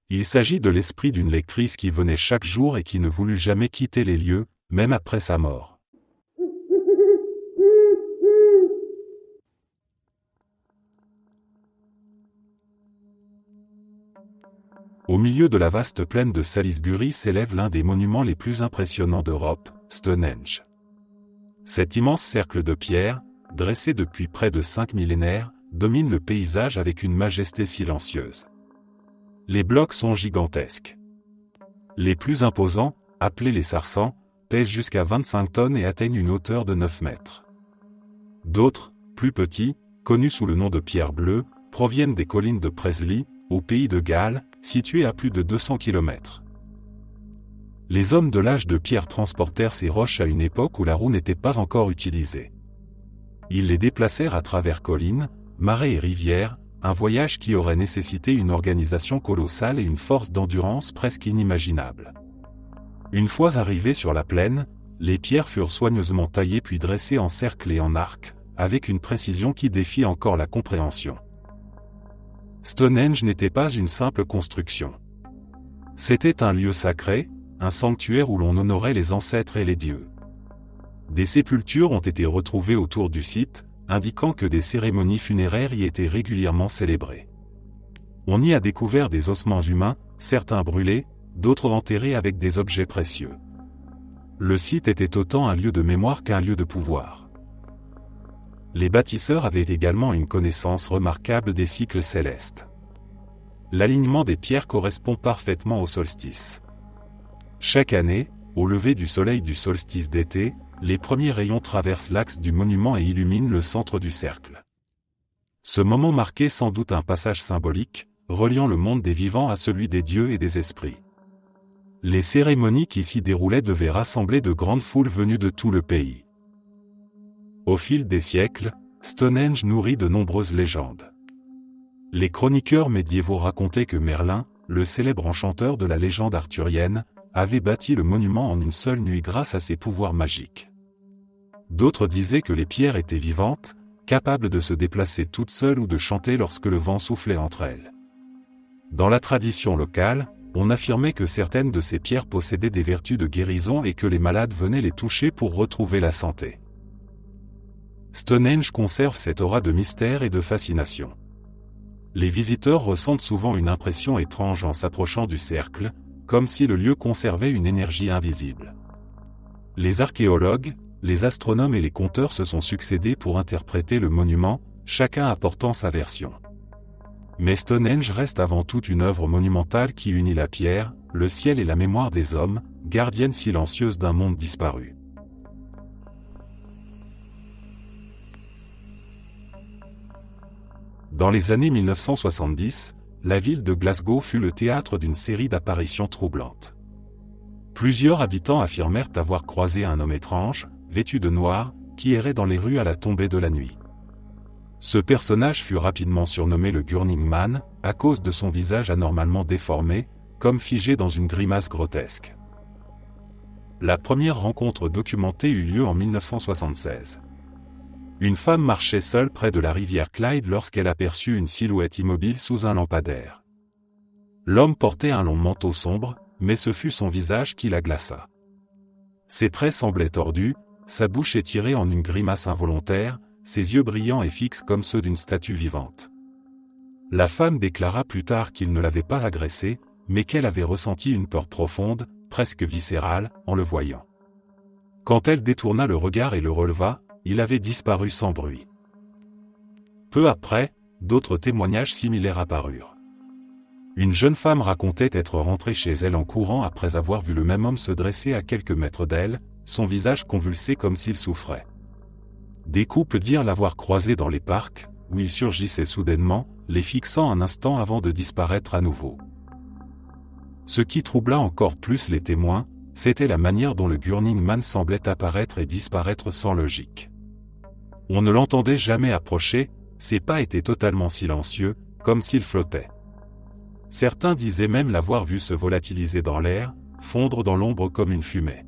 Il s'agit de l'esprit d'une lectrice qui venait chaque jour et qui ne voulut jamais quitter les lieux, même après sa mort. Au milieu de la vaste plaine de Salisbury s'élève l'un des monuments les plus impressionnants d'Europe, Stonehenge. Cet immense cercle de pierre, dressé depuis près de 5 millénaires, domine le paysage avec une majesté silencieuse. Les blocs sont gigantesques. Les plus imposants, appelés les sarsans, pèsent jusqu'à 25 tonnes et atteignent une hauteur de 9 mètres. D'autres, plus petits, connus sous le nom de pierres bleues, proviennent des collines de Presley, au pays de Galles, situées à plus de 200 km. Les hommes de l'âge de pierre transportèrent ces roches à une époque où la roue n'était pas encore utilisée. Ils les déplacèrent à travers collines, marais et rivières, un voyage qui aurait nécessité une organisation colossale et une force d'endurance presque inimaginable. Une fois arrivés sur la plaine, les pierres furent soigneusement taillées puis dressées en cercle et en arc, avec une précision qui défie encore la compréhension. Stonehenge n'était pas une simple construction. C'était un lieu sacré, un sanctuaire où l'on honorait les ancêtres et les dieux. Des sépultures ont été retrouvées autour du site, indiquant que des cérémonies funéraires y étaient régulièrement célébrées. On y a découvert des ossements humains, certains brûlés, d'autres enterrés avec des objets précieux. Le site était autant un lieu de mémoire qu'un lieu de pouvoir. Les bâtisseurs avaient également une connaissance remarquable des cycles célestes. L'alignement des pierres correspond parfaitement au solstice. Chaque année, au lever du soleil du solstice d'été, les premiers rayons traversent l'axe du monument et illuminent le centre du cercle. Ce moment marquait sans doute un passage symbolique, reliant le monde des vivants à celui des dieux et des esprits. Les cérémonies qui s'y déroulaient devaient rassembler de grandes foules venues de tout le pays. Au fil des siècles, Stonehenge nourrit de nombreuses légendes. Les chroniqueurs médiévaux racontaient que Merlin, le célèbre enchanteur de la légende arthurienne, avait bâti le monument en une seule nuit grâce à ses pouvoirs magiques. D'autres disaient que les pierres étaient vivantes, capables de se déplacer toutes seules ou de chanter lorsque le vent soufflait entre elles. Dans la tradition locale, on affirmait que certaines de ces pierres possédaient des vertus de guérison et que les malades venaient les toucher pour retrouver la santé. Stonehenge conserve cette aura de mystère et de fascination. Les visiteurs ressentent souvent une impression étrange en s'approchant du cercle, comme si le lieu conservait une énergie invisible. Les archéologues, les astronomes et les conteurs se sont succédés pour interpréter le monument, chacun apportant sa version. Mais Stonehenge reste avant tout une œuvre monumentale qui unit la pierre, le ciel et la mémoire des hommes, gardienne silencieuse d'un monde disparu. Dans les années 1970, la ville de Glasgow fut le théâtre d'une série d'apparitions troublantes. Plusieurs habitants affirmèrent avoir croisé un homme étrange, vêtu de noir, qui errait dans les rues à la tombée de la nuit. Ce personnage fut rapidement surnommé le Burning Man, à cause de son visage anormalement déformé, comme figé dans une grimace grotesque. La première rencontre documentée eut lieu en 1976. Une femme marchait seule près de la rivière Clyde lorsqu'elle aperçut une silhouette immobile sous un lampadaire. L'homme portait un long manteau sombre, mais ce fut son visage qui la glaça. Ses traits semblaient tordus, sa bouche étirée en une grimace involontaire, ses yeux brillants et fixes comme ceux d'une statue vivante. La femme déclara plus tard qu'il ne l'avait pas agressée, mais qu'elle avait ressenti une peur profonde, presque viscérale, en le voyant. Quand elle détourna le regard et le releva, il avait disparu sans bruit. Peu après, d'autres témoignages similaires apparurent. Une jeune femme racontait être rentrée chez elle en courant après avoir vu le même homme se dresser à quelques mètres d'elle, son visage convulsé comme s'il souffrait. Des couples dirent l'avoir croisé dans les parcs, où il surgissait soudainement, les fixant un instant avant de disparaître à nouveau. Ce qui troubla encore plus les témoins, c'était la manière dont le Burning Man semblait apparaître et disparaître sans logique. On ne l'entendait jamais approcher, ses pas étaient totalement silencieux, comme s'il flottait. Certains disaient même l'avoir vu se volatiliser dans l'air, fondre dans l'ombre comme une fumée.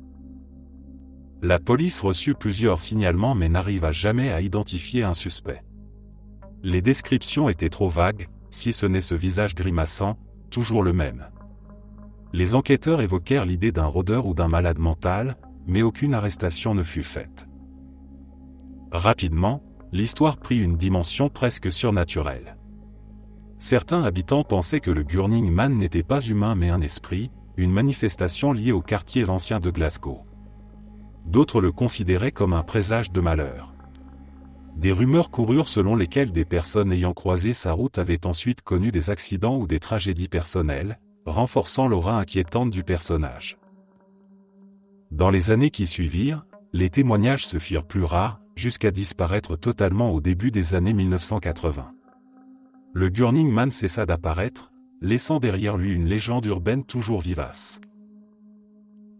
La police reçut plusieurs signalements mais n'arriva jamais à identifier un suspect. Les descriptions étaient trop vagues, si ce n'est ce visage grimaçant, toujours le même. Les enquêteurs évoquèrent l'idée d'un rôdeur ou d'un malade mental, mais aucune arrestation ne fut faite. Rapidement, l'histoire prit une dimension presque surnaturelle. Certains habitants pensaient que le Burning Man n'était pas humain mais un esprit, une manifestation liée aux quartiers anciens de Glasgow. D'autres le considéraient comme un présage de malheur. Des rumeurs coururent selon lesquelles des personnes ayant croisé sa route avaient ensuite connu des accidents ou des tragédies personnelles, renforçant l'aura inquiétante du personnage. Dans les années qui suivirent, les témoignages se firent plus rares, jusqu'à disparaître totalement au début des années 1980. Le Burning Man cessa d'apparaître, laissant derrière lui une légende urbaine toujours vivace.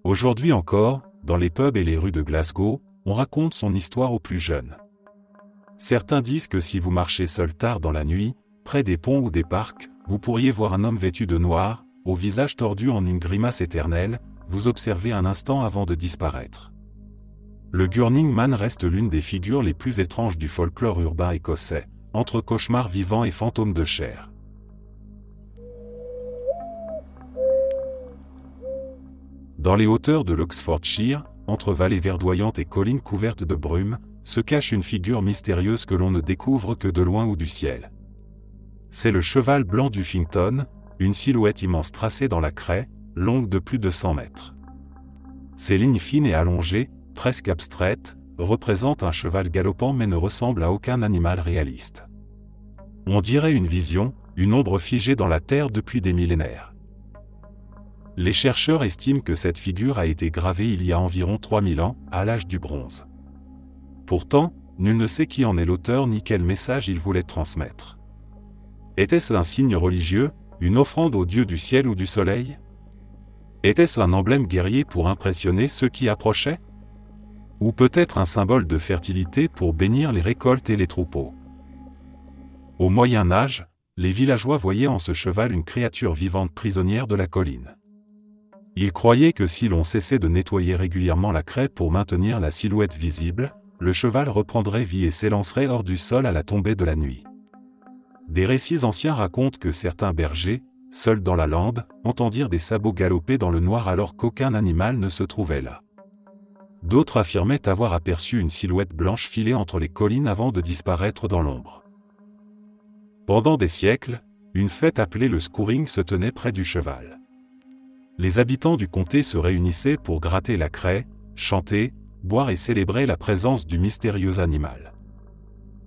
Aujourd'hui encore, dans les pubs et les rues de Glasgow, on raconte son histoire aux plus jeunes. Certains disent que si vous marchez seul tard dans la nuit, près des ponts ou des parcs, vous pourriez voir un homme vêtu de noir, au visage tordu en une grimace éternelle, vous observer un instant avant de disparaître. Le Burning Man reste l'une des figures les plus étranges du folklore urbain écossais, entre cauchemars vivants et fantômes de chair. Dans les hauteurs de l'Oxfordshire, entre vallées verdoyantes et collines couvertes de brume, se cache une figure mystérieuse que l'on ne découvre que de loin ou du ciel. C'est le cheval blanc d'Uffington, une silhouette immense tracée dans la craie, longue de plus de 100 mètres. Ses lignes fines et allongées, presque abstraites, représentent un cheval galopant mais ne ressemblent à aucun animal réaliste. On dirait une vision, une ombre figée dans la terre depuis des millénaires. Les chercheurs estiment que cette figure a été gravée il y a environ 3000 ans, à l'âge du bronze. Pourtant, nul ne sait qui en est l'auteur ni quel message il voulait transmettre. Était-ce un signe religieux, une offrande aux dieux du ciel ou du soleil? Était-ce un emblème guerrier pour impressionner ceux qui approchaient? Ou peut-être un symbole de fertilité pour bénir les récoltes et les troupeaux? Au Moyen Âge, les villageois voyaient en ce cheval une créature vivante prisonnière de la colline. Ils croyaient que si l'on cessait de nettoyer régulièrement la craie pour maintenir la silhouette visible, le cheval reprendrait vie et s'élancerait hors du sol à la tombée de la nuit. Des récits anciens racontent que certains bergers, seuls dans la lande, entendirent des sabots galoper dans le noir alors qu'aucun animal ne se trouvait là. D'autres affirmaient avoir aperçu une silhouette blanche filer entre les collines avant de disparaître dans l'ombre. Pendant des siècles, une fête appelée le Scouring se tenait près du cheval. Les habitants du comté se réunissaient pour gratter la craie, chanter, boire et célébrer la présence du mystérieux animal.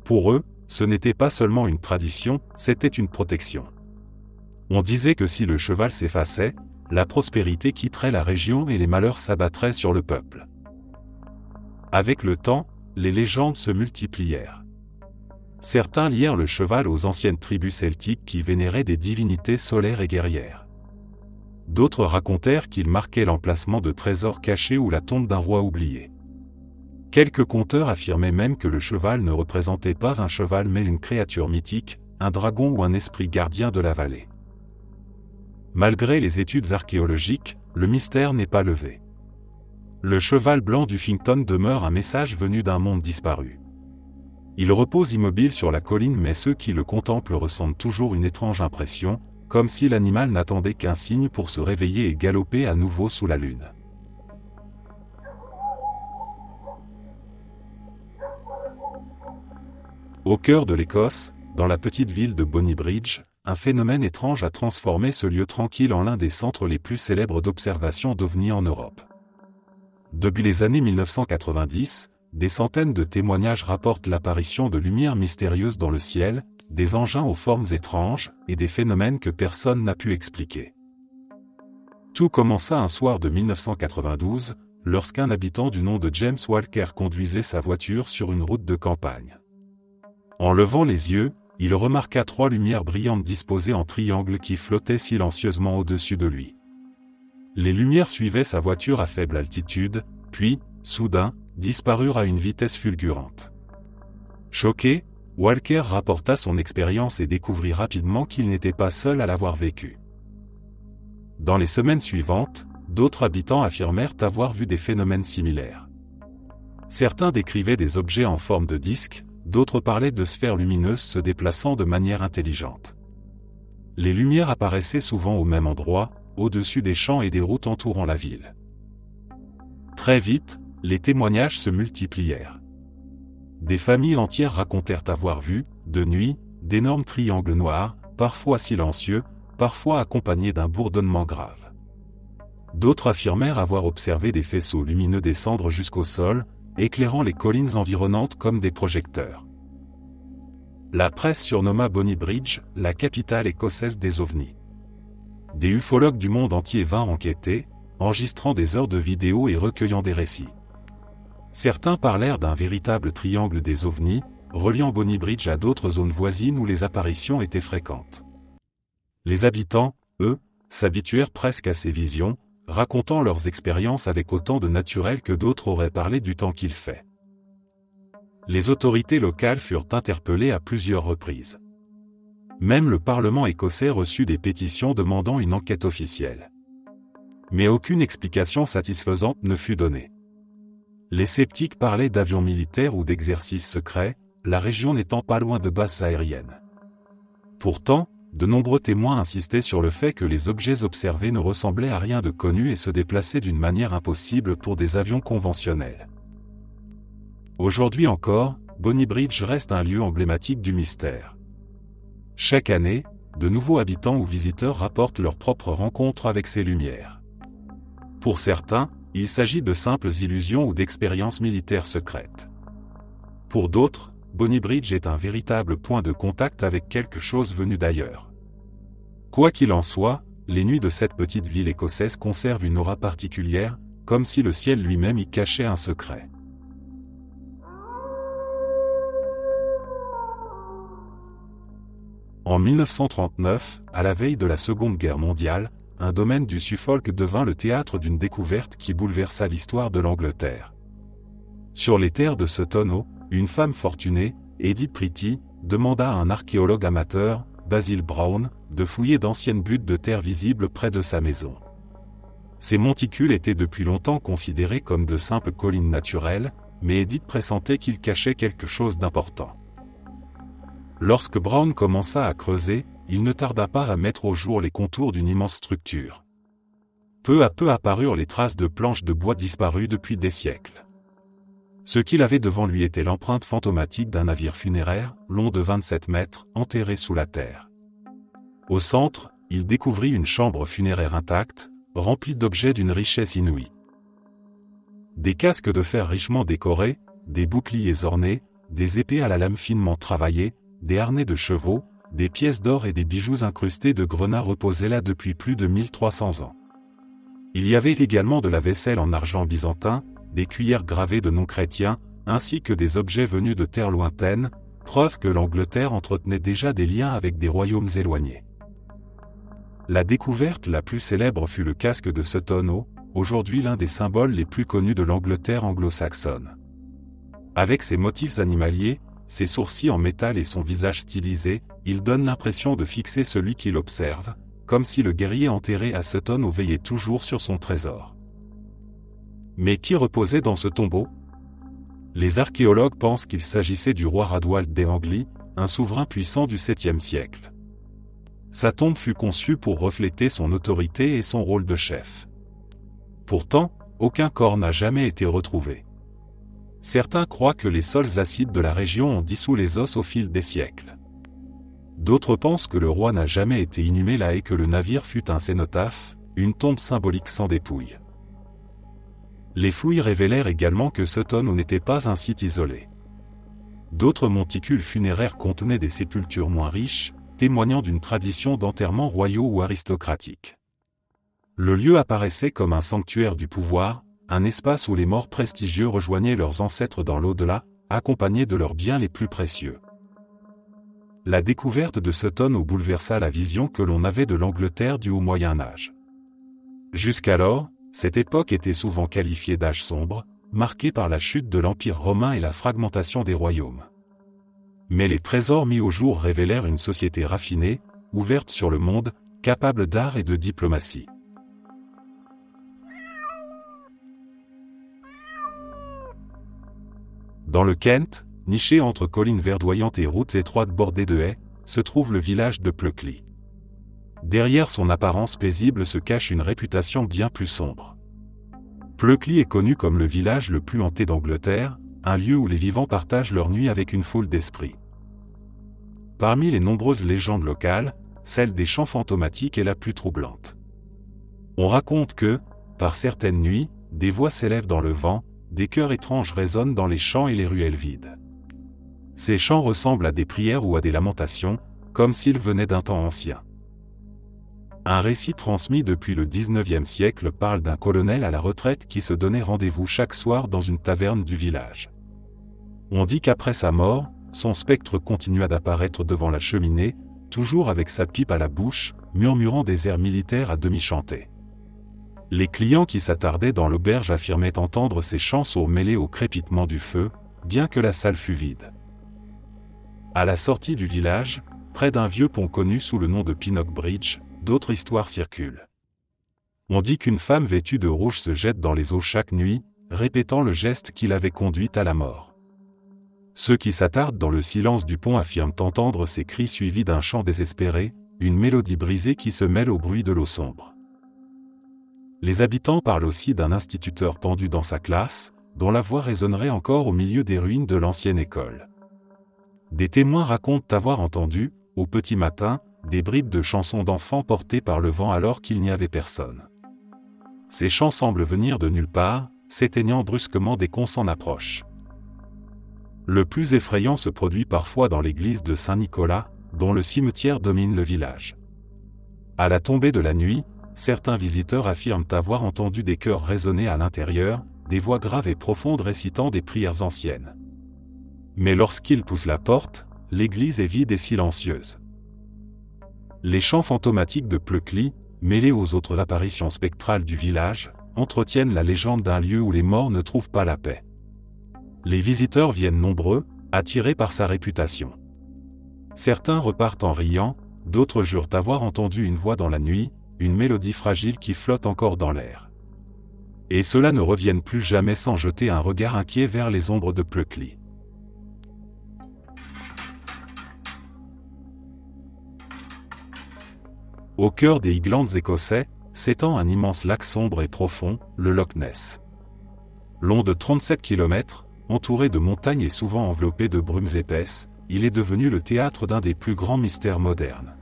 Pour eux, ce n'était pas seulement une tradition, c'était une protection. On disait que si le cheval s'effaçait, la prospérité quitterait la région et les malheurs s'abattraient sur le peuple. Avec le temps, les légendes se multiplièrent. Certains lièrent le cheval aux anciennes tribus celtiques qui vénéraient des divinités solaires et guerrières. D'autres racontèrent qu'il marquait l'emplacement de trésors cachés ou la tombe d'un roi oublié. Quelques conteurs affirmaient même que le cheval ne représentait pas un cheval mais une créature mythique, un dragon ou un esprit gardien de la vallée. Malgré les études archéologiques, le mystère n'est pas levé. Le cheval blanc d'Uffington demeure un message venu d'un monde disparu. Il repose immobile sur la colline mais ceux qui le contemplent ressentent toujours une étrange impression, comme si l'animal n'attendait qu'un signe pour se réveiller et galoper à nouveau sous la lune. Au cœur de l'Écosse, dans la petite ville de Bonnybridge, un phénomène étrange a transformé ce lieu tranquille en l'un des centres les plus célèbres d'observation d'OVNI en Europe. Depuis les années 1990, des centaines de témoignages rapportent l'apparition de lumières mystérieuses dans le ciel, des engins aux formes étranges, et des phénomènes que personne n'a pu expliquer. Tout commença un soir de 1992, lorsqu'un habitant du nom de James Walker conduisait sa voiture sur une route de campagne. En levant les yeux, il remarqua 3 lumières brillantes disposées en triangle qui flottaient silencieusement au-dessus de lui. Les lumières suivaient sa voiture à faible altitude, puis, soudain, disparurent à une vitesse fulgurante. Choqué, Walker rapporta son expérience et découvrit rapidement qu'il n'était pas seul à l'avoir vécu. Dans les semaines suivantes, d'autres habitants affirmèrent avoir vu des phénomènes similaires. Certains décrivaient des objets en forme de disque, d'autres parlaient de sphères lumineuses se déplaçant de manière intelligente. les lumières apparaissaient souvent au même endroit, au-dessus des champs et des routes entourant la ville. Très vite, les témoignages se multiplièrent. Des familles entières racontèrent avoir vu, de nuit, d'énormes triangles noirs, parfois silencieux, parfois accompagnés d'un bourdonnement grave. D'autres affirmèrent avoir observé des faisceaux lumineux descendre jusqu'au sol, éclairant les collines environnantes comme des projecteurs. La presse surnomma Bonny Bridge la capitale écossaise des ovnis. Des ufologues du monde entier vinrent enquêter, enregistrant des heures de vidéos et recueillant des récits. Certains parlèrent d'un véritable triangle des ovnis, reliant Bonny Bridge à d'autres zones voisines où les apparitions étaient fréquentes. Les habitants, eux, s'habituèrent presque à ces visions, racontant leurs expériences avec autant de naturel que d'autres auraient parlé du temps qu'il fait. Les autorités locales furent interpellées à plusieurs reprises. Même le Parlement écossais reçut des pétitions demandant une enquête officielle. Mais aucune explication satisfaisante ne fut donnée. Les sceptiques parlaient d'avions militaires ou d'exercices secrets, la région n'étant pas loin de bases aériennes. Pourtant, de nombreux témoins insistaient sur le fait que les objets observés ne ressemblaient à rien de connu et se déplaçaient d'une manière impossible pour des avions conventionnels. Aujourd'hui encore, Bonny Bridge reste un lieu emblématique du mystère. Chaque année, de nouveaux habitants ou visiteurs rapportent leurs propres rencontres avec ces lumières. Pour certains, il s'agit de simples illusions ou d'expériences militaires secrètes. Pour d'autres, Bonny Bridge est un véritable point de contact avec quelque chose venu d'ailleurs. Quoi qu'il en soit, les nuits de cette petite ville écossaise conservent une aura particulière, comme si le ciel lui-même y cachait un secret. En 1939, à la veille de la Seconde Guerre mondiale, un domaine du Suffolk devint le théâtre d'une découverte qui bouleversa l'histoire de l'Angleterre. Sur les terres de Sutton, une femme fortunée, Edith Pretty, demanda à un archéologue amateur, Basil Brown, de fouiller d'anciennes buttes de terre visibles près de sa maison. Ces monticules étaient depuis longtemps considérés comme de simples collines naturelles, mais Edith pressentait qu'ils cachaient quelque chose d'important. Lorsque Brown commença à creuser, il ne tarda pas à mettre au jour les contours d'une immense structure. Peu à peu apparurent les traces de planches de bois disparues depuis des siècles. Ce qu'il avait devant lui était l'empreinte fantomatique d'un navire funéraire, long de 27 mètres, enterré sous la terre. Au centre, il découvrit une chambre funéraire intacte, remplie d'objets d'une richesse inouïe. Des casques de fer richement décorés, des boucliers ornés, des épées à la lame finement travaillées, des harnais de chevaux, des pièces d'or et des bijoux incrustés de grenats reposaient là depuis plus de 1300 ans. Il y avait également de la vaisselle en argent byzantin, des cuillères gravées de noms chrétiens, ainsi que des objets venus de terres lointaines, preuve que l'Angleterre entretenait déjà des liens avec des royaumes éloignés. La découverte la plus célèbre fut le casque de Sutton, aujourd'hui l'un des symboles les plus connus de l'Angleterre anglo-saxonne. Avec ses motifs animaliers, ses sourcils en métal et son visage stylisé, il donne l'impression de fixer celui qui l'observe, comme si le guerrier enterré à Sutton veillait toujours sur son trésor. Mais qui reposait dans ce tombeau? Les archéologues pensent qu'il s'agissait du roi Radwald des Angli, un souverain puissant du 7e siècle. Sa tombe fut conçue pour refléter son autorité et son rôle de chef. Pourtant, aucun corps n'a jamais été retrouvé. Certains croient que les sols acides de la région ont dissous les os au fil des siècles. D'autres pensent que le roi n'a jamais été inhumé là et que le navire fut un cénotaphe, une tombe symbolique sans dépouille. Les fouilles révélèrent également que Sutton n'était pas un site isolé. D'autres monticules funéraires contenaient des sépultures moins riches, témoignant d'une tradition d'enterrements royaux ou aristocratiques. Le lieu apparaissait comme un sanctuaire du pouvoir, un espace où les morts prestigieux rejoignaient leurs ancêtres dans l'au-delà, accompagnés de leurs biens les plus précieux. La découverte de Sutton bouleversa la vision que l'on avait de l'Angleterre du Haut Moyen Âge. Jusqu'alors, cette époque était souvent qualifiée d'âge sombre, marquée par la chute de l'Empire romain et la fragmentation des royaumes. Mais les trésors mis au jour révélèrent une société raffinée, ouverte sur le monde, capable d'art et de diplomatie. Dans le Kent, niché entre collines verdoyantes et routes étroites bordées de haies, se trouve le village de Pleuckley. derrière son apparence paisible se cache une réputation bien plus sombre. Plecly est connu comme le village le plus hanté d'Angleterre, un lieu où les vivants partagent leur nuit avec une foule d'esprits. Parmi les nombreuses légendes locales, celle des chants fantomatiques est la plus troublante. On raconte que, par certaines nuits, des voix s'élèvent dans le vent, des chœurs étranges résonnent dans les champs et les ruelles vides. Ces chants ressemblent à des prières ou à des lamentations, comme s'ils venaient d'un temps ancien. Un récit transmis depuis le XIXe siècle parle d'un colonel à la retraite qui se donnait rendez-vous chaque soir dans une taverne du village. On dit qu'après sa mort, son spectre continua d'apparaître devant la cheminée, toujours avec sa pipe à la bouche, murmurant des airs militaires à demi chantés. Les clients qui s'attardaient dans l'auberge affirmaient entendre ces chants sourds mêlés au crépitement du feu, bien que la salle fût vide. À la sortie du village, près d'un vieux pont connu sous le nom de Pinnock Bridge, d'autres histoires circulent. On dit qu'une femme vêtue de rouge se jette dans les eaux chaque nuit, répétant le geste qui l'avait conduite à la mort. Ceux qui s'attardent dans le silence du pont affirment entendre ces cris suivis d'un chant désespéré, une mélodie brisée qui se mêle au bruit de l'eau sombre. Les habitants parlent aussi d'un instituteur pendu dans sa classe, dont la voix résonnerait encore au milieu des ruines de l'ancienne école. Des témoins racontent avoir entendu, au petit matin, des bribes de chansons d'enfants portées par le vent alors qu'il n'y avait personne. Ces chants semblent venir de nulle part, s'éteignant brusquement dès qu'on s'en approche. Le plus effrayant se produit parfois dans l'église de Saint-Nicolas, dont le cimetière domine le village. À la tombée de la nuit, certains visiteurs affirment avoir entendu des chœurs résonner à l'intérieur, des voix graves et profondes récitant des prières anciennes. Mais lorsqu'ils poussent la porte, l'église est vide et silencieuse. Les chants fantomatiques de Plecly, mêlés aux autres apparitions spectrales du village, entretiennent la légende d'un lieu où les morts ne trouvent pas la paix. Les visiteurs viennent nombreux, attirés par sa réputation. Certains repartent en riant, d'autres jurent avoir entendu une voix dans la nuit, une mélodie fragile qui flotte encore dans l'air. Et ceux-là ne reviennent plus jamais sans jeter un regard inquiet vers les ombres de Plecly. Au cœur des Highlands écossais, s'étend un immense lac sombre et profond, le Loch Ness. Long de 37 km, entouré de montagnes et souvent enveloppé de brumes épaisses, il est devenu le théâtre d'un des plus grands mystères modernes.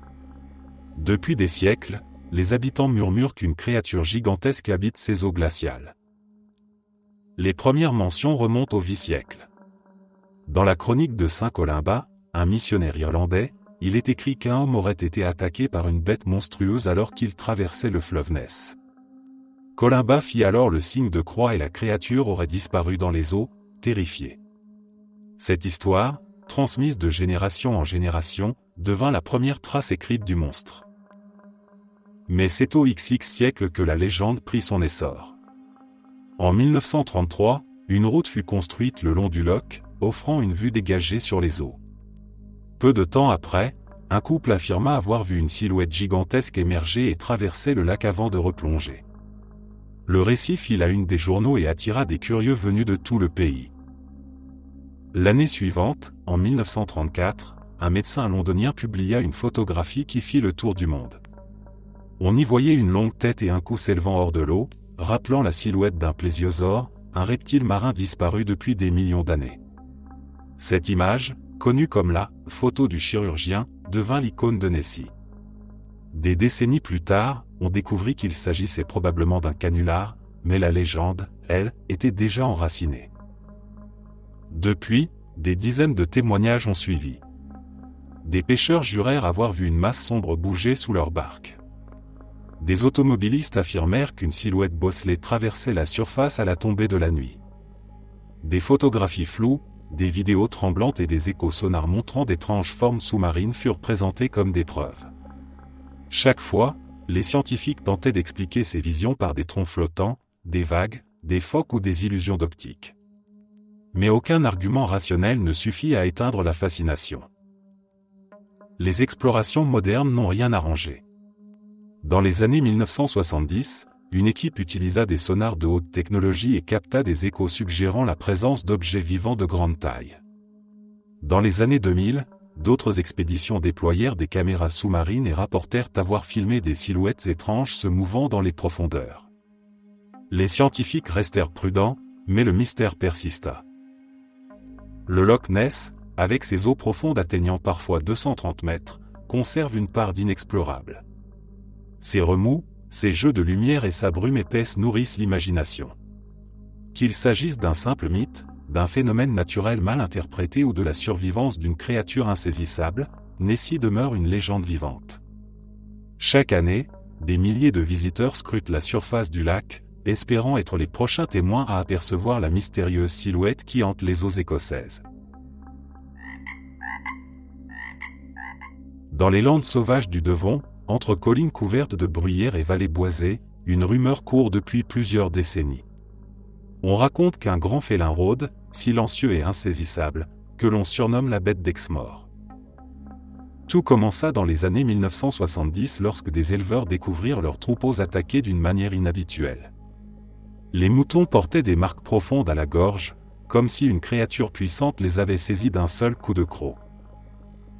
Depuis des siècles, les habitants murmurent qu'une créature gigantesque habite ces eaux glaciales. Les premières mentions remontent au Vieux-siècle. Dans la chronique de Saint Columba, un missionnaire irlandais, il est écrit qu'un homme aurait été attaqué par une bête monstrueuse alors qu'il traversait le fleuve Ness. Columba fit alors le signe de croix et la créature aurait disparu dans les eaux, terrifiée. Cette histoire, transmise de génération en génération, devint la première trace écrite du monstre. Mais c'est au XX siècle que la légende prit son essor. En 1933, une route fut construite le long du loch, offrant une vue dégagée sur les eaux. Peu de temps après, un couple affirma avoir vu une silhouette gigantesque émerger et traverser le lac avant de replonger. Le récit fit la une des journaux et attira des curieux venus de tout le pays. L'année suivante, en 1934, un médecin londonien publia une photographie qui fit le tour du monde. On y voyait une longue tête et un cou s'élevant hors de l'eau, rappelant la silhouette d'un plésiosaure, un reptile marin disparu depuis des millions d'années. Cette image, connue comme la « photo du chirurgien », devint l'icône de Nessie. Des décennies plus tard, on découvrit qu'il s'agissait probablement d'un canular, mais la légende, elle, était déjà enracinée. Depuis, des dizaines de témoignages ont suivi. Des pêcheurs jurèrent avoir vu une masse sombre bouger sous leur barque. Des automobilistes affirmèrent qu'une silhouette bosselée traversait la surface à la tombée de la nuit. Des photographies floues, des vidéos tremblantes et des échos sonars montrant d'étranges formes sous-marines furent présentés comme des preuves. Chaque fois, les scientifiques tentaient d'expliquer ces visions par des troncs flottants, des vagues, des phoques ou des illusions d'optique. Mais aucun argument rationnel ne suffit à éteindre la fascination. Les explorations modernes n'ont rien arrangé. Dans les années 1970, une équipe utilisa des sonars de haute technologie et capta des échos suggérant la présence d'objets vivants de grande taille. Dans les années 2000, d'autres expéditions déployèrent des caméras sous-marines et rapportèrent avoir filmé des silhouettes étranges se mouvant dans les profondeurs. Les scientifiques restèrent prudents, mais le mystère persista. Le Loch Ness, avec ses eaux profondes atteignant parfois 230 mètres, conserve une part d'inexplorable. Ses remous, ses jeux de lumière et sa brume épaisse nourrissent l'imagination. Qu'il s'agisse d'un simple mythe, d'un phénomène naturel mal interprété ou de la survivance d'une créature insaisissable, Nessie demeure une légende vivante. Chaque année, des milliers de visiteurs scrutent la surface du lac, espérant être les prochains témoins à apercevoir la mystérieuse silhouette qui hante les eaux écossaises. Dans les landes sauvages du Devon, entre collines couvertes de bruyères et vallées boisées, une rumeur court depuis plusieurs décennies. On raconte qu'un grand félin rôde, silencieux et insaisissable, que l'on surnomme la bête d'Exmoor. Tout commença dans les années 1970 lorsque des éleveurs découvrirent leurs troupeaux attaqués d'une manière inhabituelle. Les moutons portaient des marques profondes à la gorge, comme si une créature puissante les avait saisis d'un seul coup de croc.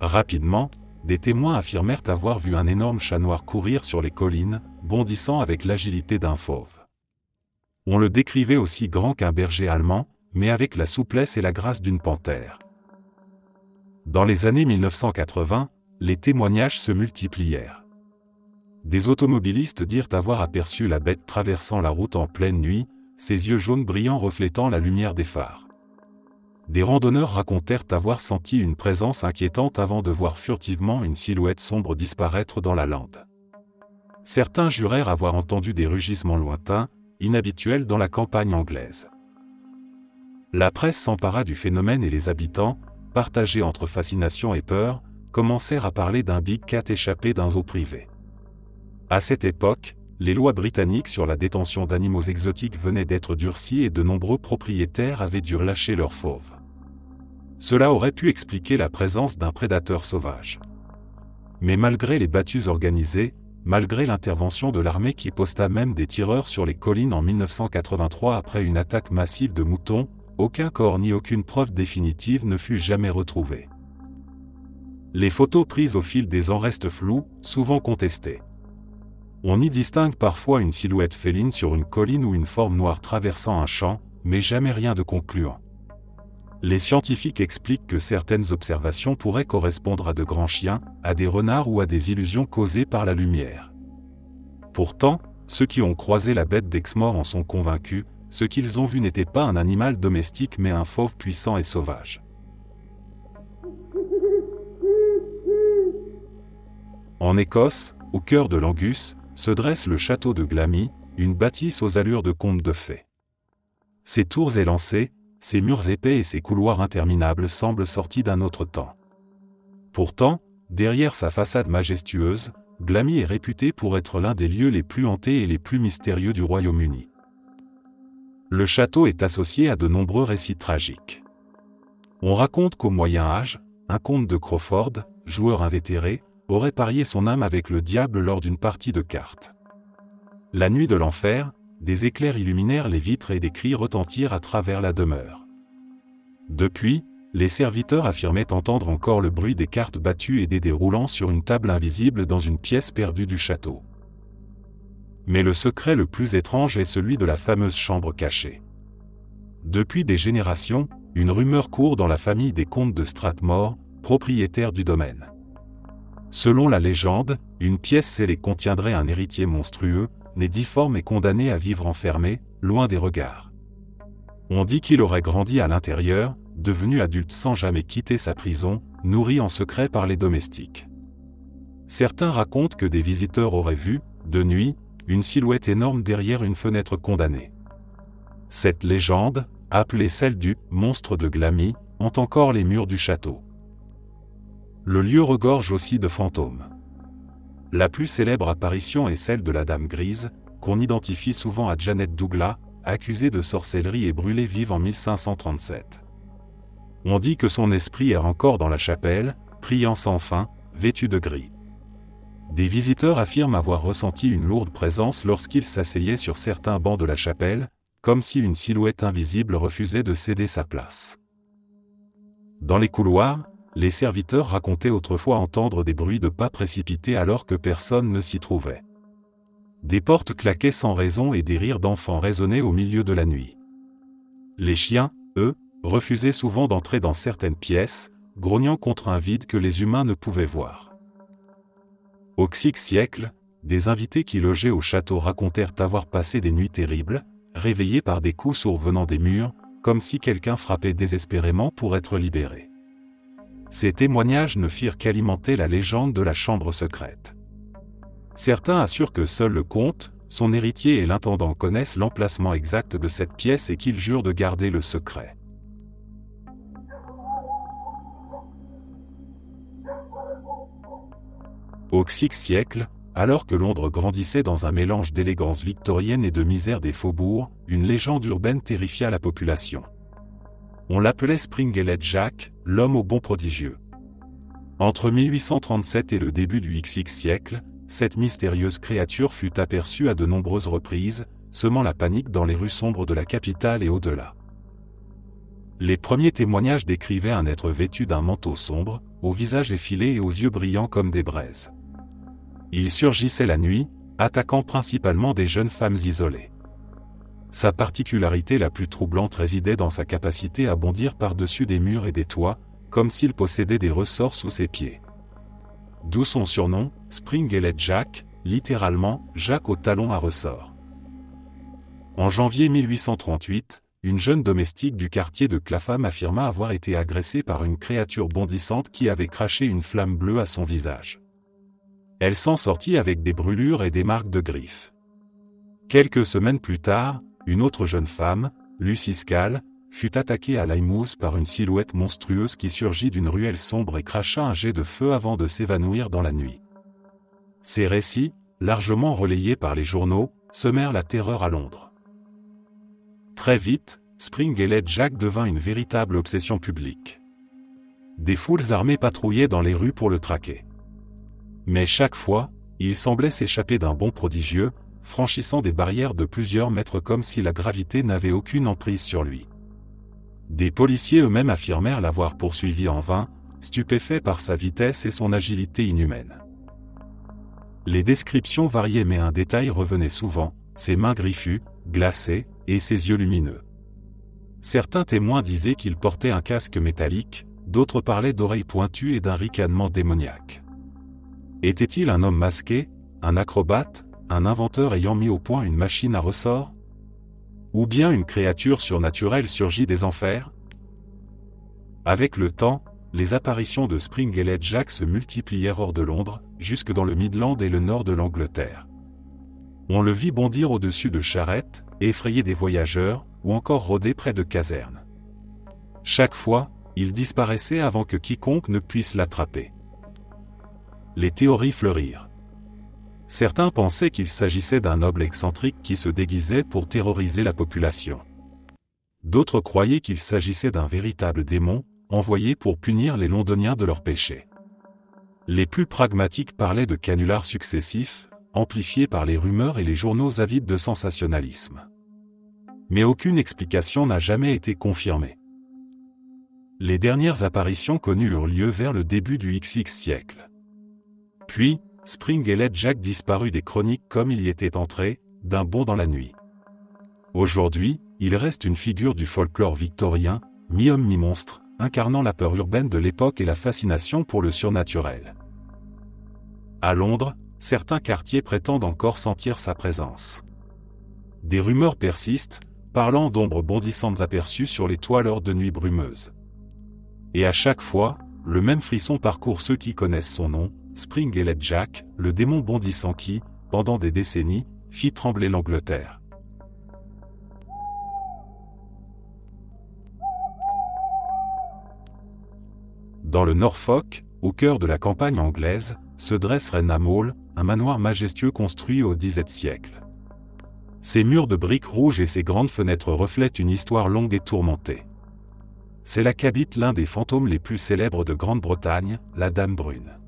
Rapidement, des témoins affirmèrent avoir vu un énorme chat noir courir sur les collines, bondissant avec l'agilité d'un fauve. On le décrivait aussi grand qu'un berger allemand, mais avec la souplesse et la grâce d'une panthère. Dans les années 1980, les témoignages se multiplièrent. Des automobilistes dirent avoir aperçu la bête traversant la route en pleine nuit, ses yeux jaunes brillants reflétant la lumière des phares. Des randonneurs racontèrent avoir senti une présence inquiétante avant de voir furtivement une silhouette sombre disparaître dans la lande. Certains jurèrent avoir entendu des rugissements lointains, inhabituels dans la campagne anglaise. La presse s'empara du phénomène et les habitants, partagés entre fascination et peur, commencèrent à parler d'un Big Cat échappé d'un zoo privé. À cette époque, les lois britanniques sur la détention d'animaux exotiques venaient d'être durcies et de nombreux propriétaires avaient dû lâcher leurs fauves. Cela aurait pu expliquer la présence d'un prédateur sauvage. Mais malgré les battues organisées, malgré l'intervention de l'armée qui posta même des tireurs sur les collines en 1983 après une attaque massive de moutons, aucun corps ni aucune preuve définitive ne fut jamais retrouvé. Les photos prises au fil des ans restent floues, souvent contestées. On y distingue parfois une silhouette féline sur une colline ou une forme noire traversant un champ, mais jamais rien de concluant. Les scientifiques expliquent que certaines observations pourraient correspondre à de grands chiens, à des renards ou à des illusions causées par la lumière. Pourtant, ceux qui ont croisé la bête d'Exmoor en sont convaincus, ce qu'ils ont vu n'était pas un animal domestique mais un fauve puissant et sauvage. En Écosse, au cœur de l'Angus, se dresse le château de Glamy, une bâtisse aux allures de conte de fées. Ses tours élancées, ses murs épais et ses couloirs interminables semblent sortis d'un autre temps. Pourtant, derrière sa façade majestueuse, Glamy est réputé pour être l'un des lieux les plus hantés et les plus mystérieux du Royaume-Uni. Le château est associé à de nombreux récits tragiques. On raconte qu'au Moyen Âge, un comte de Crawford, joueur invétéré, aurait parié son âme avec le diable lors d'une partie de cartes. La nuit de l'enfer, des éclairs illuminèrent les vitres et des cris retentirent à travers la demeure. Depuis, les serviteurs affirmaient entendre encore le bruit des cartes battues et des dés roulant sur une table invisible dans une pièce perdue du château. Mais le secret le plus étrange est celui de la fameuse chambre cachée. Depuis des générations, une rumeur court dans la famille des comtes de Strathmore, propriétaires du domaine. Selon la légende, une pièce scellée contiendrait un héritier monstrueux, né difforme et condamné à vivre enfermé, loin des regards. On dit qu'il aurait grandi à l'intérieur, devenu adulte sans jamais quitter sa prison, nourri en secret par les domestiques. Certains racontent que des visiteurs auraient vu, de nuit, une silhouette énorme derrière une fenêtre condamnée. Cette légende, appelée celle du « monstre de Glamy », hante encore les murs du château. Le lieu regorge aussi de fantômes. La plus célèbre apparition est celle de la Dame Grise, qu'on identifie souvent à Janet Douglas, accusée de sorcellerie et brûlée vive en 1537. On dit que son esprit erre encore dans la chapelle, priant sans fin, vêtu de gris. Des visiteurs affirment avoir ressenti une lourde présence lorsqu'ils s'asseyaient sur certains bancs de la chapelle, comme si une silhouette invisible refusait de céder sa place. Dans les couloirs, les serviteurs racontaient autrefois entendre des bruits de pas précipités alors que personne ne s'y trouvait. Des portes claquaient sans raison et des rires d'enfants résonnaient au milieu de la nuit. Les chiens, eux, refusaient souvent d'entrer dans certaines pièces, grognant contre un vide que les humains ne pouvaient voir. Au VIe siècle, des invités qui logeaient au château racontèrent avoir passé des nuits terribles, réveillés par des coups sourds venant des murs, comme si quelqu'un frappait désespérément pour être libéré. Ces témoignages ne firent qu'alimenter la légende de la chambre secrète. Certains assurent que seul le comte, son héritier et l'intendant connaissent l'emplacement exact de cette pièce et qu'ils jurent de garder le secret. Au VIe siècle, alors que Londres grandissait dans un mélange d'élégance victorienne et de misère des faubourgs, une légende urbaine terrifia la population. On l'appelait Spring-Heeled Jack, l'homme au bond prodigieux. Entre 1837 et le début du XXe siècle, cette mystérieuse créature fut aperçue à de nombreuses reprises, semant la panique dans les rues sombres de la capitale et au-delà. Les premiers témoignages décrivaient un être vêtu d'un manteau sombre, au visage effilé et aux yeux brillants comme des braises. Il surgissait la nuit, attaquant principalement des jeunes femmes isolées. Sa particularité la plus troublante résidait dans sa capacité à bondir par-dessus des murs et des toits, comme s'il possédait des ressorts sous ses pieds. D'où son surnom, Spring-Heeled Jack, littéralement « Jack au talon à ressort ». En janvier 1838, une jeune domestique du quartier de Clapham affirma avoir été agressée par une créature bondissante qui avait craché une flamme bleue à son visage. Elle s'en sortit avec des brûlures et des marques de griffes. Quelques semaines plus tard, une autre jeune femme, Lucy Scale, fut attaquée à Lymouth par une silhouette monstrueuse qui surgit d'une ruelle sombre et cracha un jet de feu avant de s'évanouir dans la nuit. Ces récits, largement relayés par les journaux, semèrent la terreur à Londres. Très vite, Spring-Heeled Jack devint une véritable obsession publique. Des foules armées patrouillaient dans les rues pour le traquer. Mais chaque fois, il semblait s'échapper d'un bond prodigieux, franchissant des barrières de plusieurs mètres comme si la gravité n'avait aucune emprise sur lui. Des policiers eux-mêmes affirmèrent l'avoir poursuivi en vain, stupéfaits par sa vitesse et son agilité inhumaine. Les descriptions variaient mais un détail revenait souvent, ses mains griffues, glacées, et ses yeux lumineux. Certains témoins disaient qu'il portait un casque métallique, d'autres parlaient d'oreilles pointues et d'un ricanement démoniaque. Était-il un homme masqué, un acrobate, un inventeur ayant mis au point une machine à ressort? Ou bien une créature surnaturelle surgie des enfers? Avec le temps, les apparitions de Spring-Heeled Jack se multiplièrent hors de Londres, jusque dans le Midland et le nord de l'Angleterre. On le vit bondir au-dessus de charrettes, effrayer des voyageurs, ou encore rôder près de casernes. Chaque fois, il disparaissait avant que quiconque ne puisse l'attraper. Les théories fleurirent. Certains pensaient qu'il s'agissait d'un noble excentrique qui se déguisait pour terroriser la population. D'autres croyaient qu'il s'agissait d'un véritable démon, envoyé pour punir les Londoniens de leurs péchés. Les plus pragmatiques parlaient de canulars successifs, amplifiés par les rumeurs et les journaux avides de sensationnalisme. Mais aucune explication n'a jamais été confirmée. Les dernières apparitions connues eurent lieu vers le début du XXe siècle. Puis, Spring-Heeled Jack disparut des chroniques comme il y était entré, d'un bond dans la nuit. Aujourd'hui, il reste une figure du folklore victorien, mi-homme mi-monstre, incarnant la peur urbaine de l'époque et la fascination pour le surnaturel. À Londres, certains quartiers prétendent encore sentir sa présence. Des rumeurs persistent, parlant d'ombres bondissantes aperçues sur les toits lors de nuits brumeuses. Et à chaque fois, le même frisson parcourt ceux qui connaissent son nom, Spring-Heeled Jack, le démon bondissant qui, pendant des décennies, fit trembler l'Angleterre. Dans le Norfolk, au cœur de la campagne anglaise, se dresse Rainham Hall, un manoir majestueux construit au XVIIe siècle. Ses murs de briques rouges et ses grandes fenêtres reflètent une histoire longue et tourmentée. C'est là qu'habite l'un des fantômes les plus célèbres de Grande-Bretagne, la Dame Brune.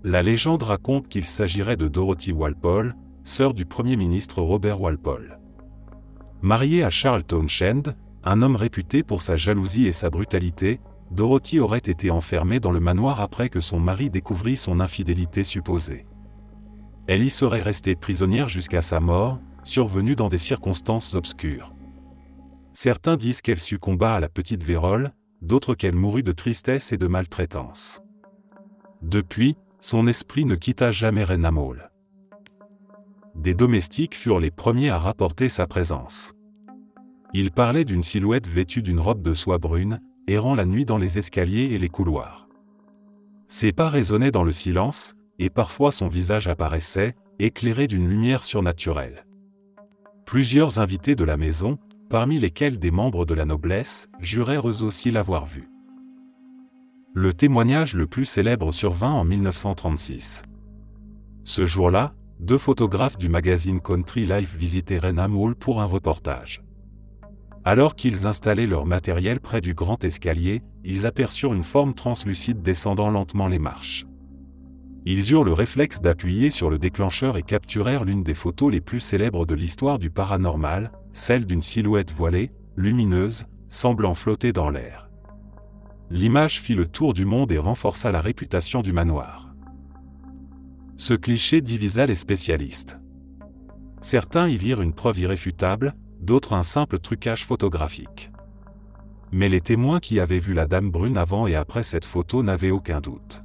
La légende raconte qu'il s'agirait de Dorothy Walpole, sœur du Premier ministre Robert Walpole. Mariée à Charles Townshend, un homme réputé pour sa jalousie et sa brutalité, Dorothy aurait été enfermée dans le manoir après que son mari découvrit son infidélité supposée. Elle y serait restée prisonnière jusqu'à sa mort, survenue dans des circonstances obscures. Certains disent qu'elle succomba à la petite vérole, d'autres qu'elle mourut de tristesse et de maltraitance. Depuis, son esprit ne quitta jamais Rena Mall. Des domestiques furent les premiers à rapporter sa présence. Ils parlaient d'une silhouette vêtue d'une robe de soie brune, errant la nuit dans les escaliers et les couloirs. Ses pas résonnaient dans le silence, et parfois son visage apparaissait, éclairé d'une lumière surnaturelle. Plusieurs invités de la maison, parmi lesquels des membres de la noblesse, jurèrent eux aussi l'avoir vue. Le témoignage le plus célèbre survint en 1936. Ce jour-là, 2 photographes du magazine Country Life visitaient Rena Mall pour un reportage. Alors qu'ils installaient leur matériel près du grand escalier, ils aperçurent une forme translucide descendant lentement les marches. Ils eurent le réflexe d'appuyer sur le déclencheur et capturèrent l'une des photos les plus célèbres de l'histoire du paranormal, celle d'une silhouette voilée, lumineuse, semblant flotter dans l'air. L'image fit le tour du monde et renforça la réputation du manoir. Ce cliché divisa les spécialistes. Certains y virent une preuve irréfutable, d'autres un simple trucage photographique. Mais les témoins qui avaient vu la dame brune avant et après cette photo n'avaient aucun doute.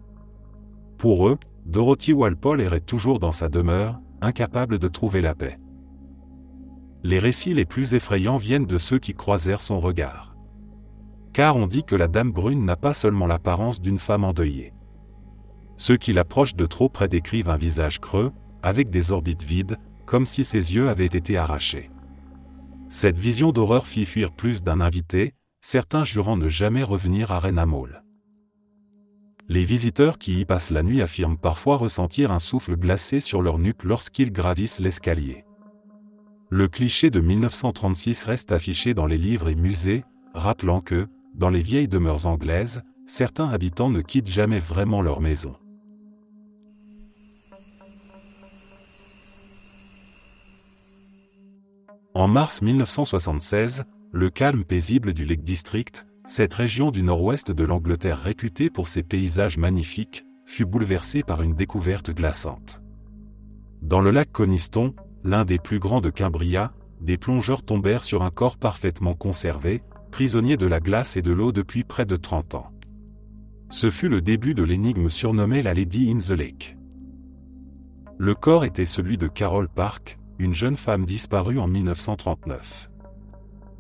Pour eux, Dorothy Walpole errait toujours dans sa demeure, incapable de trouver la paix. Les récits les plus effrayants viennent de ceux qui croisèrent son regard. Car on dit que la dame brune n'a pas seulement l'apparence d'une femme endeuillée. Ceux qui l'approchent de trop près décrivent un visage creux, avec des orbites vides, comme si ses yeux avaient été arrachés. Cette vision d'horreur fit fuir plus d'un invité, certains jurant ne jamais revenir à Rena Mall. Les visiteurs qui y passent la nuit affirment parfois ressentir un souffle glacé sur leur nuque lorsqu'ils gravissent l'escalier. Le cliché de 1936 reste affiché dans les livres et musées, rappelant que, dans les vieilles demeures anglaises, certains habitants ne quittent jamais vraiment leur maison. En mars 1976, le calme paisible du Lake District, cette région du nord-ouest de l'Angleterre réputée pour ses paysages magnifiques, fut bouleversé par une découverte glaçante. Dans le lac Coniston, l'un des plus grands de Cumbria, des plongeurs tombèrent sur un corps parfaitement conservé, prisonnier de la glace et de l'eau depuis près de 30 ans. Ce fut le début de l'énigme surnommée la Lady in the Lake. Le corps était celui de Carol Park, une jeune femme disparue en 1939.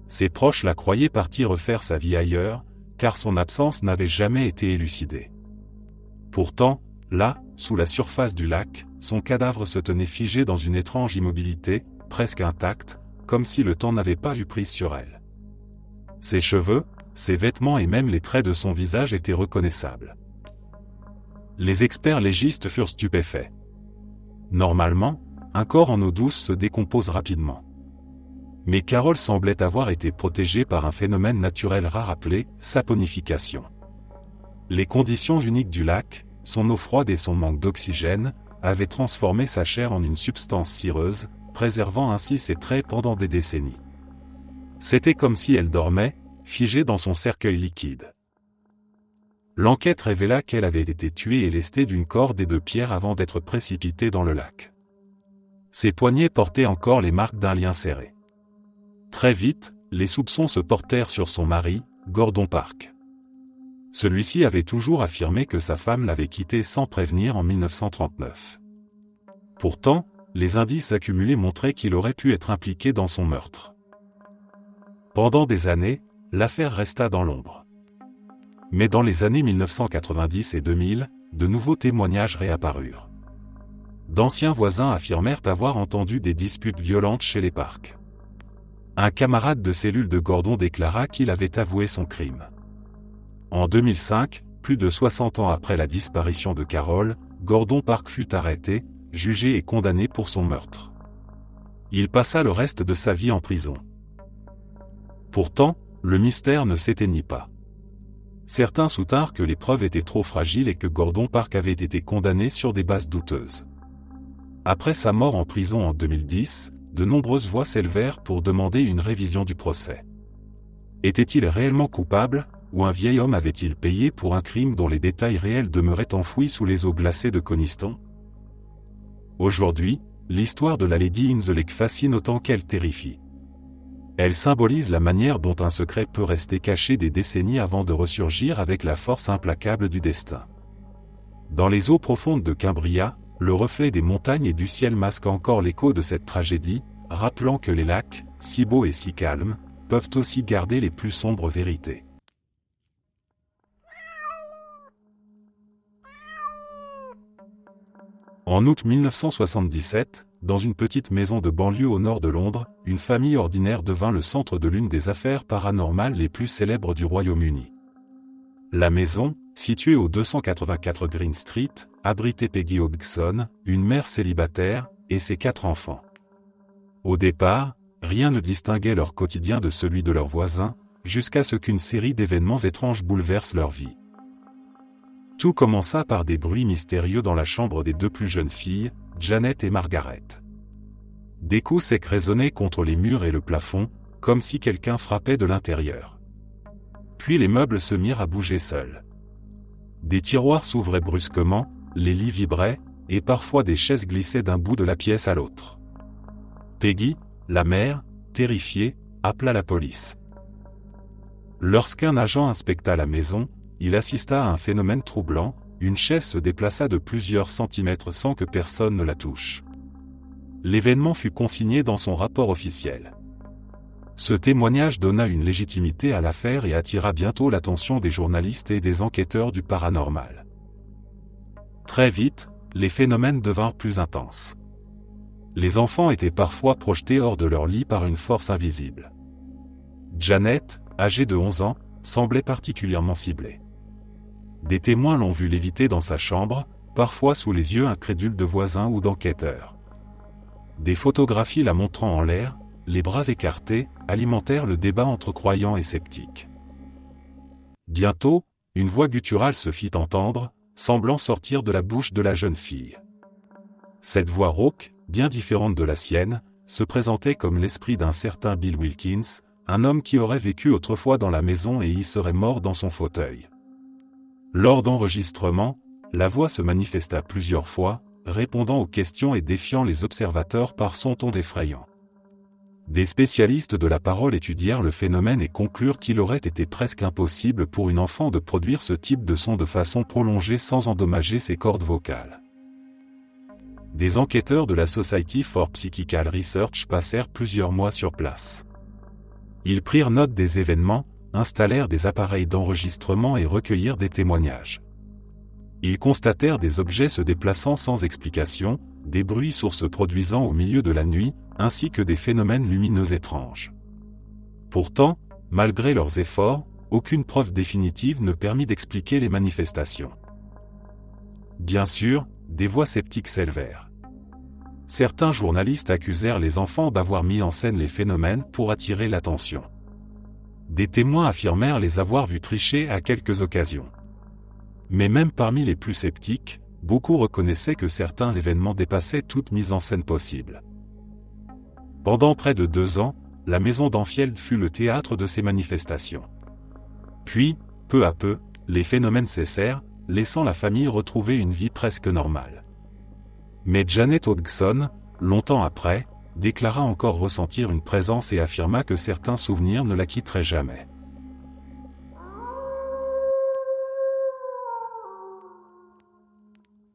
Ses proches la croyaient partie refaire sa vie ailleurs, car son absence n'avait jamais été élucidée. Pourtant, là, sous la surface du lac, son cadavre se tenait figé dans une étrange immobilité, presque intacte, comme si le temps n'avait pas eu prise sur elle. Ses cheveux, ses vêtements et même les traits de son visage étaient reconnaissables. Les experts légistes furent stupéfaits. Normalement, un corps en eau douce se décompose rapidement. Mais Carol semblait avoir été protégée par un phénomène naturel rare appelé saponification. Les conditions uniques du lac, son eau froide et son manque d'oxygène, avaient transformé sa chair en une substance cireuse, préservant ainsi ses traits pendant des décennies. C'était comme si elle dormait, figée dans son cercueil liquide. L'enquête révéla qu'elle avait été tuée et lestée d'une corde et de pierres avant d'être précipitée dans le lac. Ses poignets portaient encore les marques d'un lien serré. Très vite, les soupçons se portèrent sur son mari, Gordon Park. Celui-ci avait toujours affirmé que sa femme l'avait quitté sans prévenir en 1939. Pourtant, les indices accumulés montraient qu'il aurait pu être impliqué dans son meurtre. Pendant des années, l'affaire resta dans l'ombre. Mais dans les années 1990 et 2000, de nouveaux témoignages réapparurent. D'anciens voisins affirmèrent avoir entendu des disputes violentes chez les Park. Un camarade de cellule de Gordon déclara qu'il avait avoué son crime. En 2005, plus de 60 ans après la disparition de Carol, Gordon Park fut arrêté, jugé et condamné pour son meurtre. Il passa le reste de sa vie en prison. Pourtant, le mystère ne s'éteignit pas. Certains soutinrent que les preuves étaient trop fragiles et que Gordon Park avait été condamné sur des bases douteuses. Après sa mort en prison en 2010, de nombreuses voix s'élevèrent pour demander une révision du procès. Était-il réellement coupable, ou un vieil homme avait-il payé pour un crime dont les détails réels demeuraient enfouis sous les eaux glacées de Coniston? Aujourd'hui, l'histoire de la Lady in the Lake fascine autant qu'elle terrifie. Elle symbolise la manière dont un secret peut rester caché des décennies avant de ressurgir avec la force implacable du destin. Dans les eaux profondes de Cumbria, le reflet des montagnes et du ciel masque encore l'écho de cette tragédie, rappelant que les lacs, si beaux et si calmes, peuvent aussi garder les plus sombres vérités. En août 1977, dans une petite maison de banlieue au nord de Londres, une famille ordinaire devint le centre de l'une des affaires paranormales les plus célèbres du Royaume-Uni. La maison, située au 284 Green Street, abritait Peggy Hodgson, une mère célibataire, et ses 4 enfants. Au départ, rien ne distinguait leur quotidien de celui de leurs voisins, jusqu'à ce qu'une série d'événements étranges bouleverse leur vie. Tout commença par des bruits mystérieux dans la chambre des 2 plus jeunes filles, Janet et Margaret. Des coups secs résonnaient contre les murs et le plafond, comme si quelqu'un frappait de l'intérieur. Puis les meubles se mirent à bouger seuls. Des tiroirs s'ouvraient brusquement, les lits vibraient, et parfois des chaises glissaient d'un bout de la pièce à l'autre. Peggy, la mère, terrifiée, appela la police. Lorsqu'un agent inspecta la maison, il assista à un phénomène troublant, une chaise se déplaça de plusieurs centimètres sans que personne ne la touche. L'événement fut consigné dans son rapport officiel. Ce témoignage donna une légitimité à l'affaire et attira bientôt l'attention des journalistes et des enquêteurs du paranormal. Très vite, les phénomènes devinrent plus intenses. Les enfants étaient parfois projetés hors de leur lit par une force invisible. Janet, âgée de 11 ans, semblait particulièrement ciblée. Des témoins l'ont vue léviter dans sa chambre, parfois sous les yeux incrédules de voisins ou d'enquêteurs. Des photographies la montrant en l'air, les bras écartés, alimentèrent le débat entre croyants et sceptiques. Bientôt, une voix gutturale se fit entendre, semblant sortir de la bouche de la jeune fille. Cette voix rauque, bien différente de la sienne, se présentait comme l'esprit d'un certain Bill Wilkins, un homme qui aurait vécu autrefois dans la maison et y serait mort dans son fauteuil. Lors d'enregistrements, la voix se manifesta plusieurs fois, répondant aux questions et défiant les observateurs par son ton effrayant. Des spécialistes de la parole étudièrent le phénomène et conclurent qu'il aurait été presque impossible pour une enfant de produire ce type de son de façon prolongée sans endommager ses cordes vocales. Des enquêteurs de la Society for Psychical Research passèrent plusieurs mois sur place. Ils prirent note des événements, installèrent des appareils d'enregistrement et recueillirent des témoignages. Ils constatèrent des objets se déplaçant sans explication, des bruits sourds se produisant au milieu de la nuit, ainsi que des phénomènes lumineux étranges. Pourtant, malgré leurs efforts, aucune preuve définitive ne permit d'expliquer les manifestations. Bien sûr, des voix sceptiques s'élevèrent. Certains journalistes accusèrent les enfants d'avoir mis en scène les phénomènes pour attirer l'attention. Des témoins affirmèrent les avoir vus tricher à quelques occasions. Mais même parmi les plus sceptiques, beaucoup reconnaissaient que certains événements dépassaient toute mise en scène possible. Pendant près de 2 ans, la maison d'Enfield fut le théâtre de ces manifestations. Puis, peu à peu, les phénomènes cessèrent, laissant la famille retrouver une vie presque normale. Mais Janet Hodgson, longtemps après, déclara encore ressentir une présence et affirma que certains souvenirs ne la quitteraient jamais.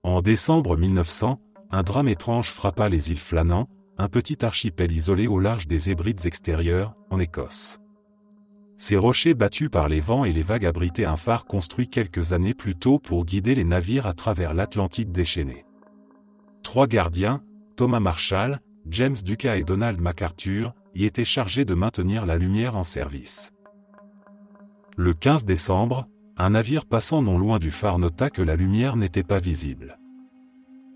En décembre 1900, un drame étrange frappa les îles Flannans, un petit archipel isolé au large des Hébrides extérieures, en Écosse. Ces rochers battus par les vents et les vagues abritaient un phare construit quelques années plus tôt pour guider les navires à travers l'Atlantique déchaîné. 3 gardiens, Thomas Marshall, James Duca et Donald MacArthur, y étaient chargés de maintenir la lumière en service. Le 15 décembre, un navire passant non loin du phare nota que la lumière n'était pas visible.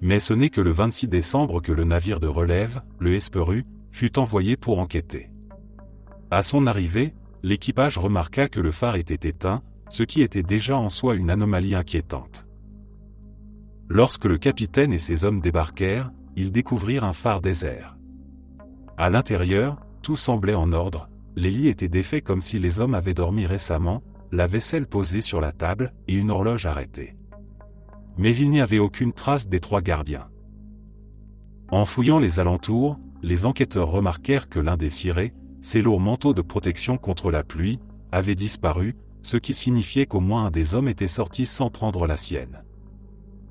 Mais ce n'est que le 26 décembre que le navire de relève, le Hesperus, fut envoyé pour enquêter. À son arrivée, l'équipage remarqua que le phare était éteint, ce qui était déjà en soi une anomalie inquiétante. Lorsque le capitaine et ses hommes débarquèrent, ils découvrirent un phare désert. À l'intérieur, tout semblait en ordre, les lits étaient défaits comme si les hommes avaient dormi récemment, la vaisselle posée sur la table et une horloge arrêtée. Mais il n'y avait aucune trace des 3 gardiens. En fouillant les alentours, les enquêteurs remarquèrent que l'un des cirés, ses lourds manteaux de protection contre la pluie, avait disparu, ce qui signifiait qu'au moins un des hommes était sorti sans prendre la sienne.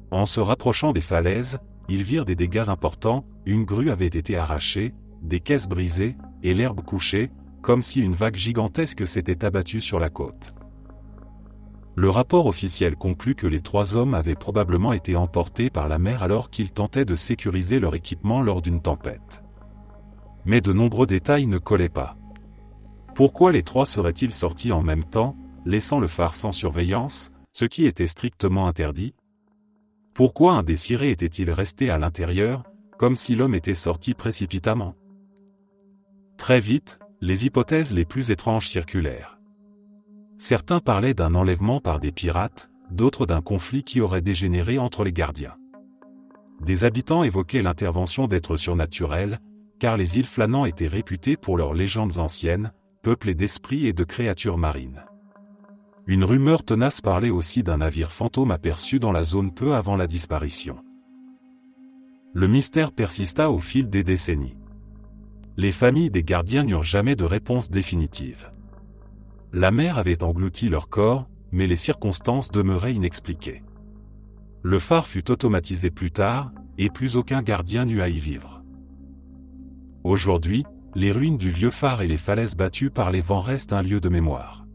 En se rapprochant des falaises, ils virent des dégâts importants, une grue avait été arrachée, des caisses brisées, et l'herbe couchée, comme si une vague gigantesque s'était abattue sur la côte. Le rapport officiel conclut que les 3 hommes avaient probablement été emportés par la mer alors qu'ils tentaient de sécuriser leur équipement lors d'une tempête. Mais de nombreux détails ne collaient pas. Pourquoi les 3 seraient-ils sortis en même temps, laissant le phare sans surveillance, ce qui était strictement interdit? Pourquoi un des cirés était-il resté à l'intérieur, comme si l'homme était sorti précipitamment? Très vite, les hypothèses les plus étranges circulèrent. Certains parlaient d'un enlèvement par des pirates, d'autres d'un conflit qui aurait dégénéré entre les gardiens. Des habitants évoquaient l'intervention d'êtres surnaturels, car les îles Flânans étaient réputées pour leurs légendes anciennes, peuplées d'esprits et de créatures marines. Une rumeur tenace parlait aussi d'un navire fantôme aperçu dans la zone peu avant la disparition. Le mystère persista au fil des décennies. Les familles des gardiens n'eurent jamais de réponse définitive. La mer avait englouti leur corps, mais les circonstances demeuraient inexpliquées. Le phare fut automatisé plus tard, et plus aucun gardien n'eut à y vivre. Aujourd'hui, les ruines du vieux phare et les falaises battues par les vents restent un lieu de mémoire.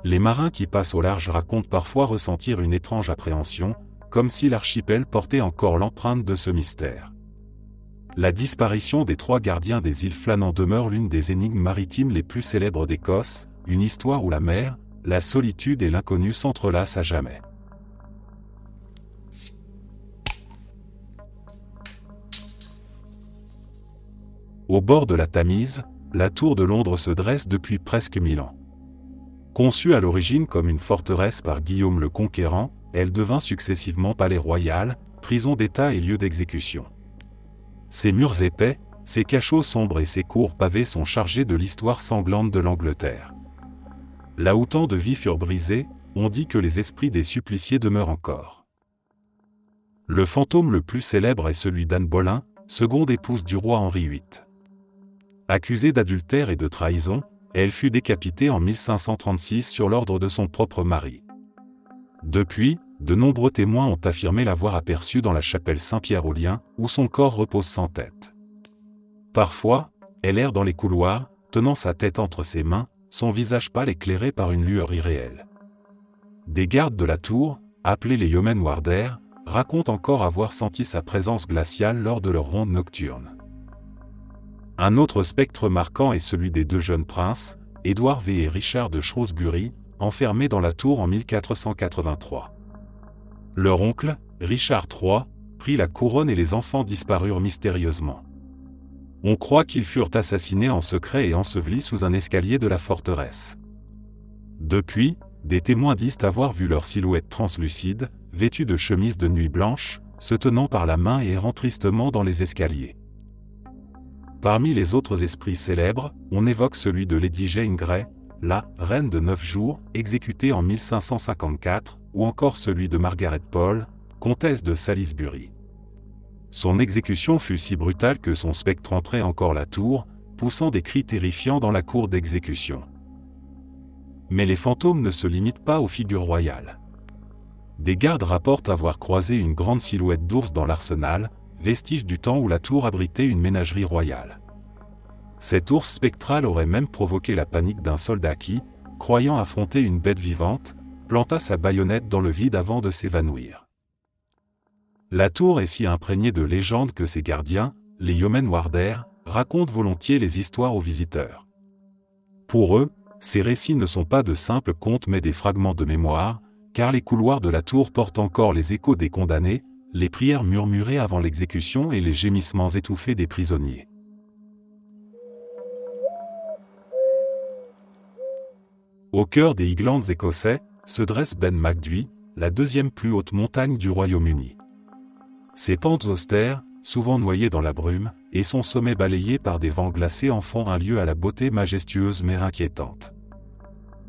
Les marins qui passent au large racontent parfois ressentir une étrange appréhension, comme si l'archipel portait encore l'empreinte de ce mystère. La disparition des 3 gardiens des îles Flânans demeure l'une des énigmes maritimes les plus célèbres d'Écosse, une histoire où la mer, la solitude et l'inconnu s'entrelacent à jamais. Au bord de la Tamise, la tour de Londres se dresse depuis presque 1000 ans. Conçue à l'origine comme une forteresse par Guillaume le Conquérant, elle devint successivement palais royal, prison d'État et lieu d'exécution. Ses murs épais, ses cachots sombres et ses cours pavés sont chargés de l'histoire sanglante de l'Angleterre. Là où tant de vies furent brisées, on dit que les esprits des suppliciés demeurent encore. Le fantôme le plus célèbre est celui d'Anne Boleyn, seconde épouse du roi Henri VIII. Accusée d'adultère et de trahison, elle fut décapitée en 1536 sur l'ordre de son propre mari. Depuis, de nombreux témoins ont affirmé l'avoir aperçue dans la chapelle Saint-Pierre-aux-Liens, où son corps repose sans tête. Parfois, elle erre dans les couloirs, tenant sa tête entre ses mains, son visage pâle éclairé par une lueur irréelle. Des gardes de la tour, appelés les Yeomen Warders, racontent encore avoir senti sa présence glaciale lors de leur ronde nocturne. Un autre spectre marquant est celui des 2 jeunes princes, Édouard V et Richard de Shrewsbury, enfermés dans la tour en 1483. Leur oncle, Richard III, prit la couronne et les enfants disparurent mystérieusement. On croit qu'ils furent assassinés en secret et ensevelis sous un escalier de la forteresse. Depuis, des témoins disent avoir vu leur silhouette translucide, vêtue de chemises de nuit blanches, se tenant par la main et errant tristement dans les escaliers. Parmi les autres esprits célèbres, on évoque celui de Lady Jane Grey, la « reine de 9 jours », exécutée en 1554, ou encore celui de Margaret Pole, comtesse de Salisbury. Son exécution fut si brutale que son spectre entrait encore la tour, poussant des cris terrifiants dans la cour d'exécution. Mais les fantômes ne se limitent pas aux figures royales. Des gardes rapportent avoir croisé une grande silhouette d'ours dans l'arsenal, vestige du temps où la tour abritait une ménagerie royale. Cet ours spectral aurait même provoqué la panique d'un soldat qui, croyant affronter une bête vivante, planta sa baïonnette dans le vide avant de s'évanouir. La tour est si imprégnée de légendes que ses gardiens, les Yeomen Warders, racontent volontiers les histoires aux visiteurs. Pour eux, ces récits ne sont pas de simples contes mais des fragments de mémoire, car les couloirs de la tour portent encore les échos des condamnés, les prières murmurées avant l'exécution et les gémissements étouffés des prisonniers. Au cœur des Highlands écossais, se dresse Ben Macdui, la 2e plus haute montagne du Royaume-Uni. Ses pentes austères, souvent noyées dans la brume, et son sommet balayé par des vents glacés en font un lieu à la beauté majestueuse mais inquiétante.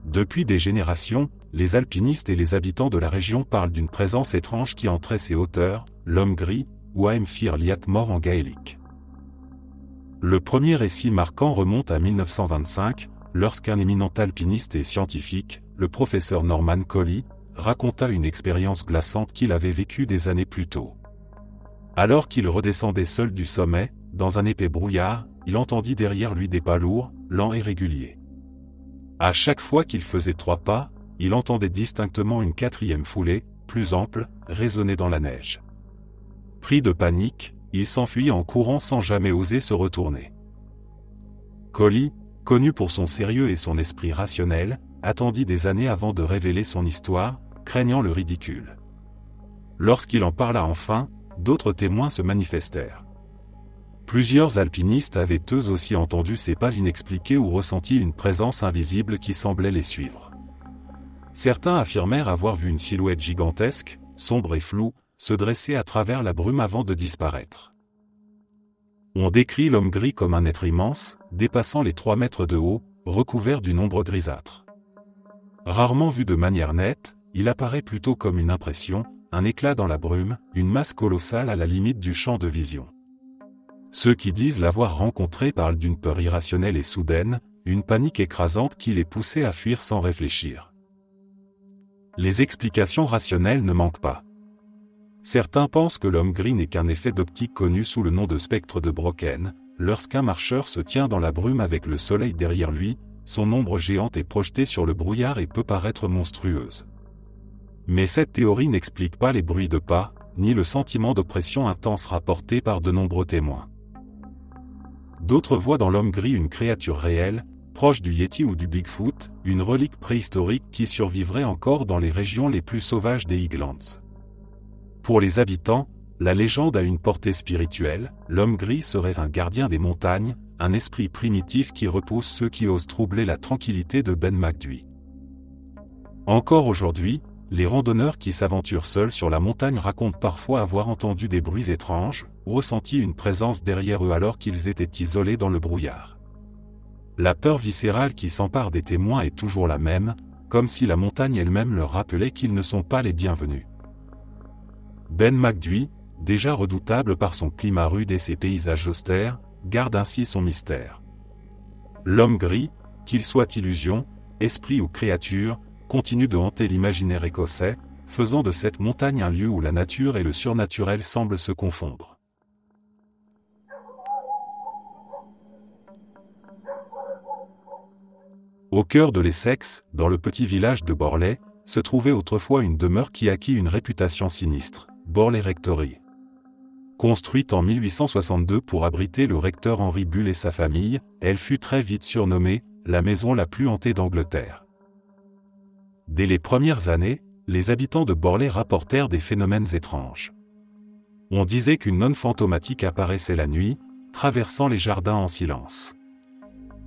Depuis des générations, les alpinistes et les habitants de la région parlent d'une présence étrange qui entrait ces hauteurs, l'homme gris, ou Aemfir Liatmor en gaélique. Le premier récit marquant remonte à 1925, lorsqu'un éminent alpiniste et scientifique, le professeur Norman Collie, raconta une expérience glaçante qu'il avait vécue des années plus tôt. Alors qu'il redescendait seul du sommet, dans un épais brouillard, il entendit derrière lui des pas lourds, lents et réguliers. À chaque fois qu'il faisait 3 pas, il entendait distinctement une 4e foulée, plus ample, résonner dans la neige. Pris de panique, il s'enfuit en courant sans jamais oser se retourner. Collie, connu pour son sérieux et son esprit rationnel, attendit des années avant de révéler son histoire, craignant le ridicule. Lorsqu'il en parla enfin, d'autres témoins se manifestèrent. Plusieurs alpinistes avaient eux aussi entendu ces pas inexpliqués ou ressenti une présence invisible qui semblait les suivre. Certains affirmèrent avoir vu une silhouette gigantesque, sombre et floue, se dresser à travers la brume avant de disparaître. On décrit l'homme gris comme un être immense, dépassant les 3 mètres de haut, recouvert d'une ombre grisâtre. Rarement vu de manière nette, il apparaît plutôt comme une impression, un éclat dans la brume, une masse colossale à la limite du champ de vision. Ceux qui disent l'avoir rencontré parlent d'une peur irrationnelle et soudaine, une panique écrasante qui les poussait à fuir sans réfléchir. Les explications rationnelles ne manquent pas. Certains pensent que l'homme gris n'est qu'un effet d'optique connu sous le nom de spectre de Brocken, lorsqu'un marcheur se tient dans la brume avec le soleil derrière lui, son ombre géante est projetée sur le brouillard et peut paraître monstrueuse. Mais cette théorie n'explique pas les bruits de pas, ni le sentiment d'oppression intense rapporté par de nombreux témoins. D'autres voient dans l'homme gris une créature réelle, proche du Yeti ou du Bigfoot, une relique préhistorique qui survivrait encore dans les régions les plus sauvages des Highlands. Pour les habitants, la légende a une portée spirituelle, l'homme gris serait un gardien des montagnes, un esprit primitif qui repousse ceux qui osent troubler la tranquillité de Ben Macdui. Encore aujourd'hui, les randonneurs qui s'aventurent seuls sur la montagne racontent parfois avoir entendu des bruits étranges, ou ressenti une présence derrière eux alors qu'ils étaient isolés dans le brouillard. La peur viscérale qui s'empare des témoins est toujours la même, comme si la montagne elle-même leur rappelait qu'ils ne sont pas les bienvenus. Ben Macdui, déjà redoutable par son climat rude et ses paysages austères, garde ainsi son mystère. L'homme gris, qu'il soit illusion, esprit ou créature, continue de hanter l'imaginaire écossais, faisant de cette montagne un lieu où la nature et le surnaturel semblent se confondre. Au cœur de l'Essex, dans le petit village de Borley, se trouvait autrefois une demeure qui acquit une réputation sinistre, Borley Rectory. Construite en 1862 pour abriter le recteur Henry Bull et sa famille, elle fut très vite surnommée « la maison la plus hantée d'Angleterre ». Dès les premières années, les habitants de Borley rapportèrent des phénomènes étranges. On disait qu'une nonne fantomatique apparaissait la nuit, traversant les jardins en silence.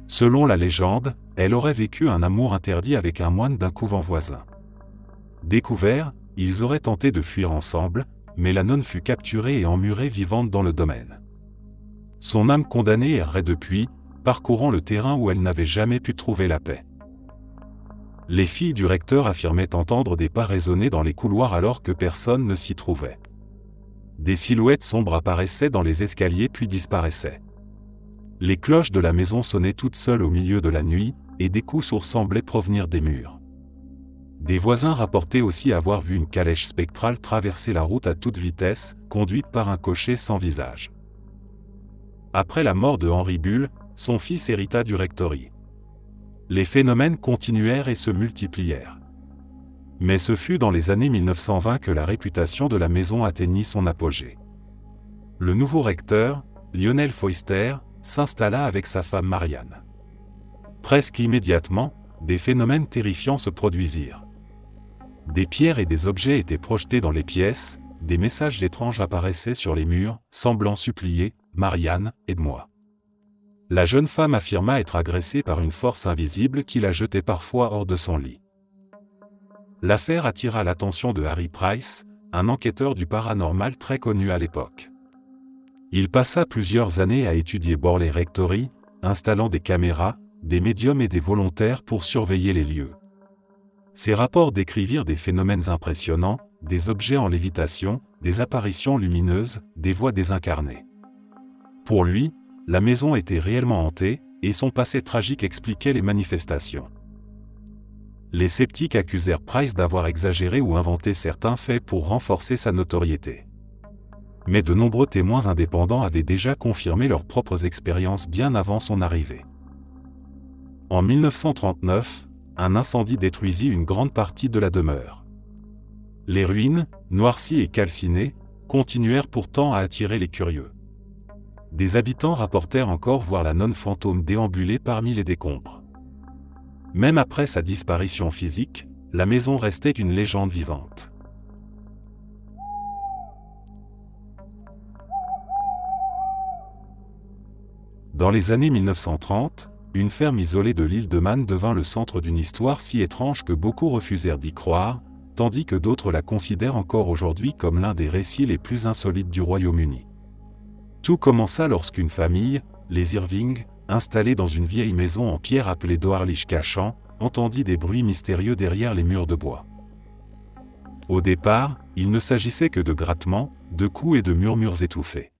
Selon la légende, elle aurait vécu un amour interdit avec un moine d'un couvent voisin. Découverts, ils auraient tenté de fuir ensemble, mais la nonne fut capturée et emmurée vivante dans le domaine. Son âme condamnée errait depuis, parcourant le terrain où elle n'avait jamais pu trouver la paix. Les filles du recteur affirmaient entendre des pas résonner dans les couloirs alors que personne ne s'y trouvait. Des silhouettes sombres apparaissaient dans les escaliers puis disparaissaient. Les cloches de la maison sonnaient toutes seules au milieu de la nuit, et des coups sourds semblaient provenir des murs. Des voisins rapportaient aussi avoir vu une calèche spectrale traverser la route à toute vitesse, conduite par un cocher sans visage. Après la mort de Henry Bull, son fils hérita du rectory. Les phénomènes continuèrent et se multiplièrent. Mais ce fut dans les années 1920 que la réputation de la maison atteignit son apogée. Le nouveau recteur, Lionel Foyster, s'installa avec sa femme Marianne. Presque immédiatement, des phénomènes terrifiants se produisirent. Des pierres et des objets étaient projetés dans les pièces, des messages étranges apparaissaient sur les murs, semblant supplier « Marianne, aide-moi ». La jeune femme affirma être agressée par une force invisible qui la jetait parfois hors de son lit. L'affaire attira l'attention de Harry Price, un enquêteur du paranormal très connu à l'époque. Il passa plusieurs années à étudier Borley Rectory, installant des caméras, des médiums et des volontaires pour surveiller les lieux. Ces rapports décrivirent des phénomènes impressionnants, des objets en lévitation, des apparitions lumineuses, des voix désincarnées. Pour lui, la maison était réellement hantée, et son passé tragique expliquait les manifestations. Les sceptiques accusèrent Price d'avoir exagéré ou inventé certains faits pour renforcer sa notoriété. Mais de nombreux témoins indépendants avaient déjà confirmé leurs propres expériences bien avant son arrivée. En 1939, un incendie détruisit une grande partie de la demeure. Les ruines, noircies et calcinées, continuèrent pourtant à attirer les curieux. Des habitants rapportèrent encore voir la nonne fantôme déambuler parmi les décombres. Même après sa disparition physique, la maison restait une légende vivante. Dans les années 1930, une ferme isolée de l'île de Man devint le centre d'une histoire si étrange que beaucoup refusèrent d'y croire, tandis que d'autres la considèrent encore aujourd'hui comme l'un des récits les plus insolites du Royaume-Uni. Tout commença lorsqu'une famille, les Irving, installée dans une vieille maison en pierre appelée Dwarlich Cachant, entendit des bruits mystérieux derrière les murs de bois. Au départ, il ne s'agissait que de grattements, de coups et de murmures étouffés.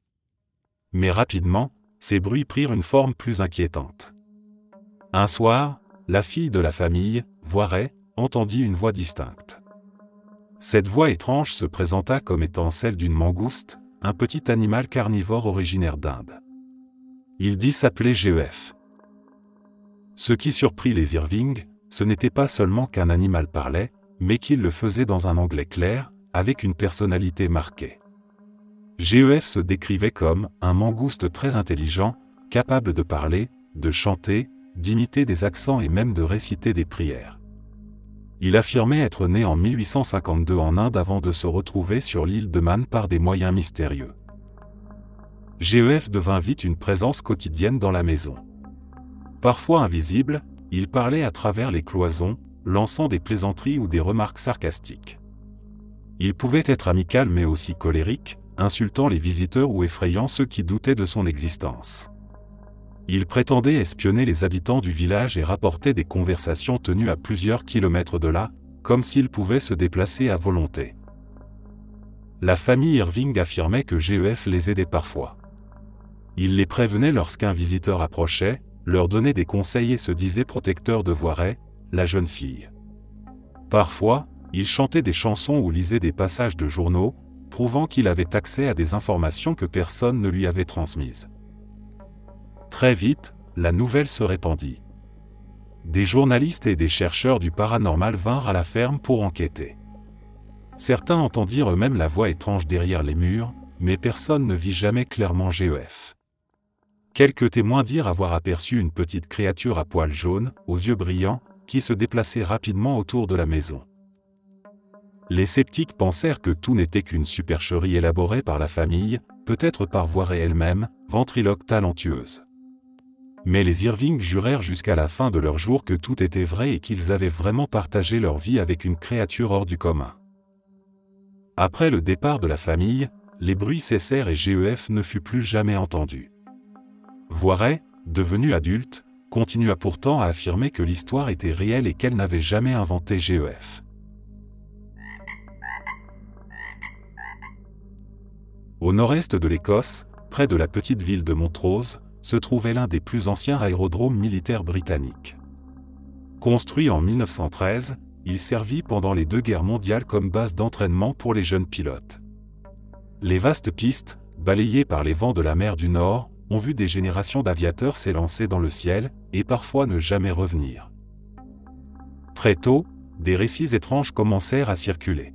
Mais rapidement, ces bruits prirent une forme plus inquiétante. Un soir, la fille de la famille, Voiret, entendit une voix distincte. Cette voix étrange se présenta comme étant celle d'une mangouste, un petit animal carnivore originaire d'Inde. Il dit s'appeler GEF. Ce qui surprit les Irving, ce n'était pas seulement qu'un animal parlait, mais qu'il le faisait dans un anglais clair, avec une personnalité marquée. GEF se décrivait comme un mangouste très intelligent, capable de parler, de chanter, d'imiter des accents et même de réciter des prières. Il affirmait être né en 1852 en Inde avant de se retrouver sur l'île de Man par des moyens mystérieux. GEF devint vite une présence quotidienne dans la maison. Parfois invisible, il parlait à travers les cloisons, lançant des plaisanteries ou des remarques sarcastiques. Il pouvait être amical mais aussi colérique, insultant les visiteurs ou effrayant ceux qui doutaient de son existence. Il prétendait espionner les habitants du village et rapportait des conversations tenues à plusieurs kilomètres de là, comme s'il pouvait se déplacer à volonté. La famille Irving affirmait que GEF les aidait parfois. Il les prévenait lorsqu'un visiteur approchait, leur donnait des conseils et se disait protecteur de Voiret, la jeune fille. Parfois, il chantait des chansons ou lisait des passages de journaux, prouvant qu'il avait accès à des informations que personne ne lui avait transmises. Très vite, la nouvelle se répandit. Des journalistes et des chercheurs du paranormal vinrent à la ferme pour enquêter. Certains entendirent eux-mêmes la voix étrange derrière les murs, mais personne ne vit jamais clairement GEF. Quelques témoins dirent avoir aperçu une petite créature à poils jaunes, aux yeux brillants, qui se déplaçait rapidement autour de la maison. Les sceptiques pensèrent que tout n'était qu'une supercherie élaborée par la famille, peut-être par Voiret elle-même, ventriloque talentueuse. Mais les Irving jurèrent jusqu'à la fin de leur jour que tout était vrai et qu'ils avaient vraiment partagé leur vie avec une créature hors du commun. Après le départ de la famille, les bruits cessèrent et GEF ne fut plus jamais entendu. Voiret, devenue adulte, continua pourtant à affirmer que l'histoire était réelle et qu'elle n'avait jamais inventé GEF. Au nord-est de l'Écosse, près de la petite ville de Montrose, se trouvait l'un des plus anciens aérodromes militaires britanniques. Construit en 1913, il servit pendant les deux guerres mondiales comme base d'entraînement pour les jeunes pilotes. Les vastes pistes, balayées par les vents de la mer du Nord, ont vu des générations d'aviateurs s'élancer dans le ciel, et parfois ne jamais revenir. Très tôt, des récits étranges commencèrent à circuler.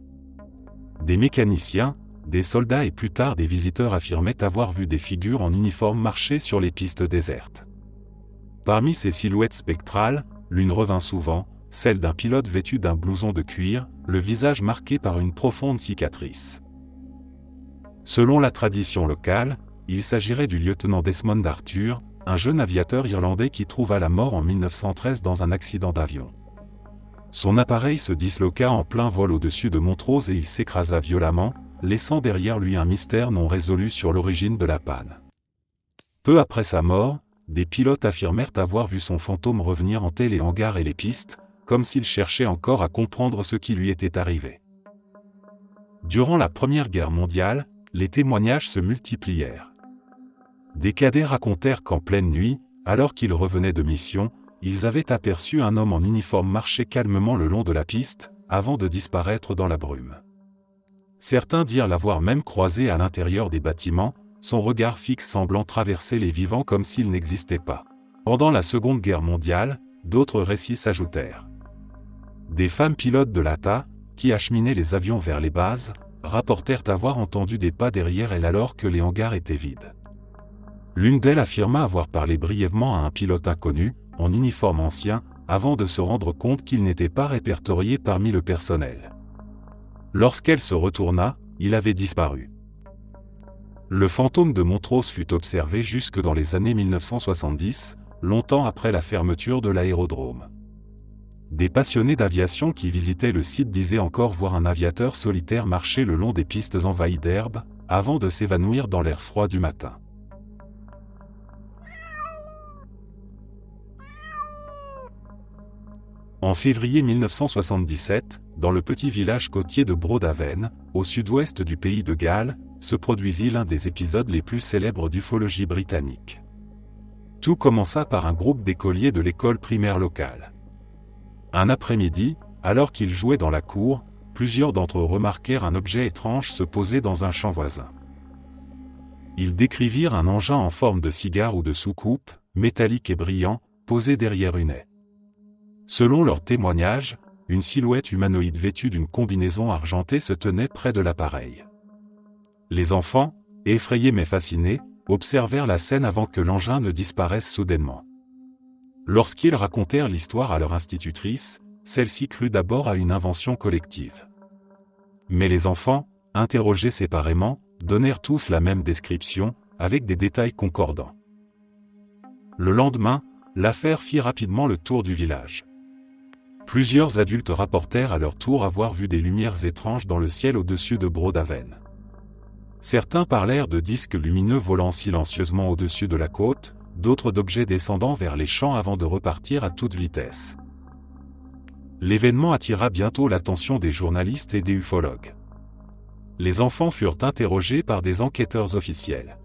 Des mécaniciens, des soldats et plus tard des visiteurs affirmaient avoir vu des figures en uniforme marcher sur les pistes désertes. Parmi ces silhouettes spectrales, l'une revint souvent, celle d'un pilote vêtu d'un blouson de cuir, le visage marqué par une profonde cicatrice. Selon la tradition locale, il s'agirait du lieutenant Desmond Arthur, un jeune aviateur irlandais qui trouva la mort en 1913 dans un accident d'avion. Son appareil se disloqua en plein vol au-dessus de Montrose et il s'écrasa violemment, laissant derrière lui un mystère non résolu sur l'origine de la panne. Peu après sa mort, des pilotes affirmèrent avoir vu son fantôme revenir hanter les hangars et les pistes, comme s'il cherchait encore à comprendre ce qui lui était arrivé. Durant la Première Guerre mondiale, les témoignages se multiplièrent. Des cadets racontèrent qu'en pleine nuit, alors qu'ils revenaient de mission, ils avaient aperçu un homme en uniforme marcher calmement le long de la piste, avant de disparaître dans la brume. Certains dirent l'avoir même croisé à l'intérieur des bâtiments, son regard fixe semblant traverser les vivants comme s'il n'existait pas. Pendant la Seconde Guerre mondiale, d'autres récits s'ajoutèrent. Des femmes pilotes de l'ATA, qui acheminaient les avions vers les bases, rapportèrent avoir entendu des pas derrière elles alors que les hangars étaient vides. L'une d'elles affirma avoir parlé brièvement à un pilote inconnu, en uniforme ancien, avant de se rendre compte qu'il n'était pas répertorié parmi le personnel. Lorsqu'elle se retourna, il avait disparu. Le fantôme de Montrose fut observé jusque dans les années 1970, longtemps après la fermeture de l'aérodrome. Des passionnés d'aviation qui visitaient le site disaient encore voir un aviateur solitaire marcher le long des pistes envahies d'herbe, avant de s'évanouir dans l'air froid du matin. En février 1977, dans le petit village côtier de Brodaven, au sud-ouest du pays de Galles, se produisit l'un des épisodes les plus célèbres d'ufologie britannique. Tout commença par un groupe d'écoliers de l'école primaire locale. Un après-midi, alors qu'ils jouaient dans la cour, plusieurs d'entre eux remarquèrent un objet étrange se poser dans un champ voisin. Ils décrivirent un engin en forme de cigare ou de soucoupe, métallique et brillant, posé derrière une haie. Selon leur témoignage, une silhouette humanoïde vêtue d'une combinaison argentée se tenait près de l'appareil. Les enfants, effrayés mais fascinés, observèrent la scène avant que l'engin ne disparaisse soudainement. Lorsqu'ils racontèrent l'histoire à leur institutrice, celle-ci crut d'abord à une invention collective. Mais les enfants, interrogés séparément, donnèrent tous la même description, avec des détails concordants. Le lendemain, l'affaire fit rapidement le tour du village. Plusieurs adultes rapportèrent à leur tour avoir vu des lumières étranges dans le ciel au-dessus de Brodaven. Certains parlèrent de disques lumineux volant silencieusement au-dessus de la côte, d'autres d'objets descendant vers les champs avant de repartir à toute vitesse. L'événement attira bientôt l'attention des journalistes et des ufologues. Les enfants furent interrogés par des enquêteurs officiels.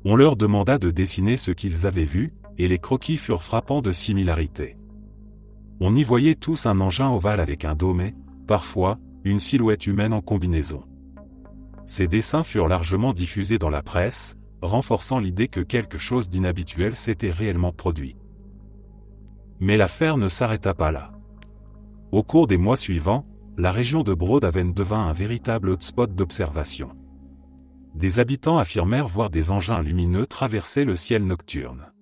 On leur demanda de dessiner ce qu'ils avaient vu, et les croquis furent frappants de similarité. On y voyait tous un engin ovale avec un dôme et, parfois, une silhouette humaine en combinaison. Ces dessins furent largement diffusés dans la presse, renforçant l'idée que quelque chose d'inhabituel s'était réellement produit. Mais l'affaire ne s'arrêta pas là. Au cours des mois suivants, la région de Brodaven devint un véritable hotspot d'observation. Des habitants affirmèrent voir des engins lumineux traverser le ciel nocturne.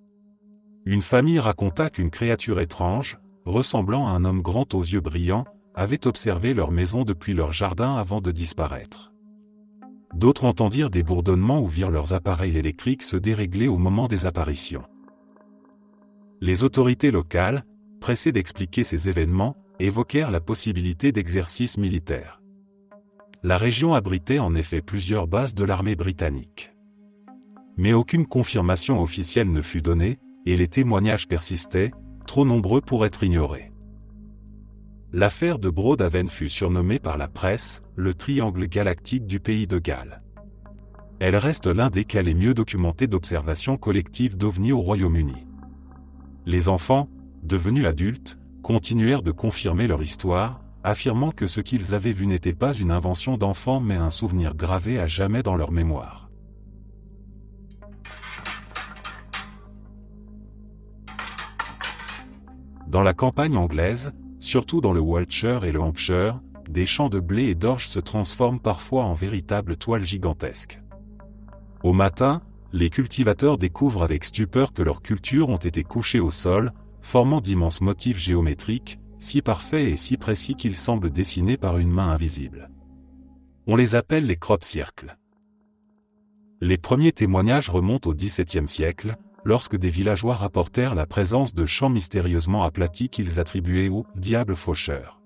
Une famille raconta qu'une créature étrange, ressemblant à un homme grand aux yeux brillants, avait observé leur maison depuis leur jardin avant de disparaître. D'autres entendirent des bourdonnements ou virent leurs appareils électriques se dérégler au moment des apparitions. Les autorités locales, pressées d'expliquer ces événements, évoquèrent la possibilité d'exercices militaires. La région abritait en effet plusieurs bases de l'armée britannique. Mais aucune confirmation officielle ne fut donnée, et les témoignages persistaient, trop nombreux pour être ignorés. L'affaire de Brodaven fut surnommée par la presse le triangle galactique du pays de Galles. Elle reste l'un des cas les mieux documentés d'observation collective d'OVNI au Royaume-Uni. Les enfants, devenus adultes, continuèrent de confirmer leur histoire, affirmant que ce qu'ils avaient vu n'était pas une invention d'enfants mais un souvenir gravé à jamais dans leur mémoire. Dans la campagne anglaise, surtout dans le Wiltshire et le Hampshire, des champs de blé et d'orge se transforment parfois en véritables toiles gigantesques. Au matin, les cultivateurs découvrent avec stupeur que leurs cultures ont été couchées au sol, formant d'immenses motifs géométriques, si parfaits et si précis qu'ils semblent dessinés par une main invisible. On les appelle les crop circles. Les premiers témoignages remontent au XVIIe siècle, lorsque des villageois rapportèrent la présence de champs mystérieusement aplatis qu'ils attribuaient au « diable faucheur ».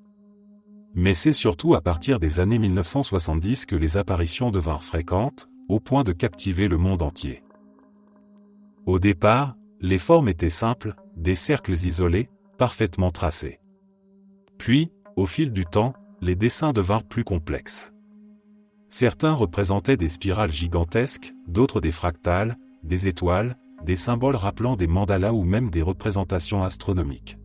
Mais c'est surtout à partir des années 1970 que les apparitions devinrent fréquentes, au point de captiver le monde entier. Au départ, les formes étaient simples, des cercles isolés, parfaitement tracés. Puis, au fil du temps, les dessins devinrent plus complexes. Certains représentaient des spirales gigantesques, d'autres des fractales, des étoiles, des symboles rappelant des mandalas ou même des représentations astronomiques.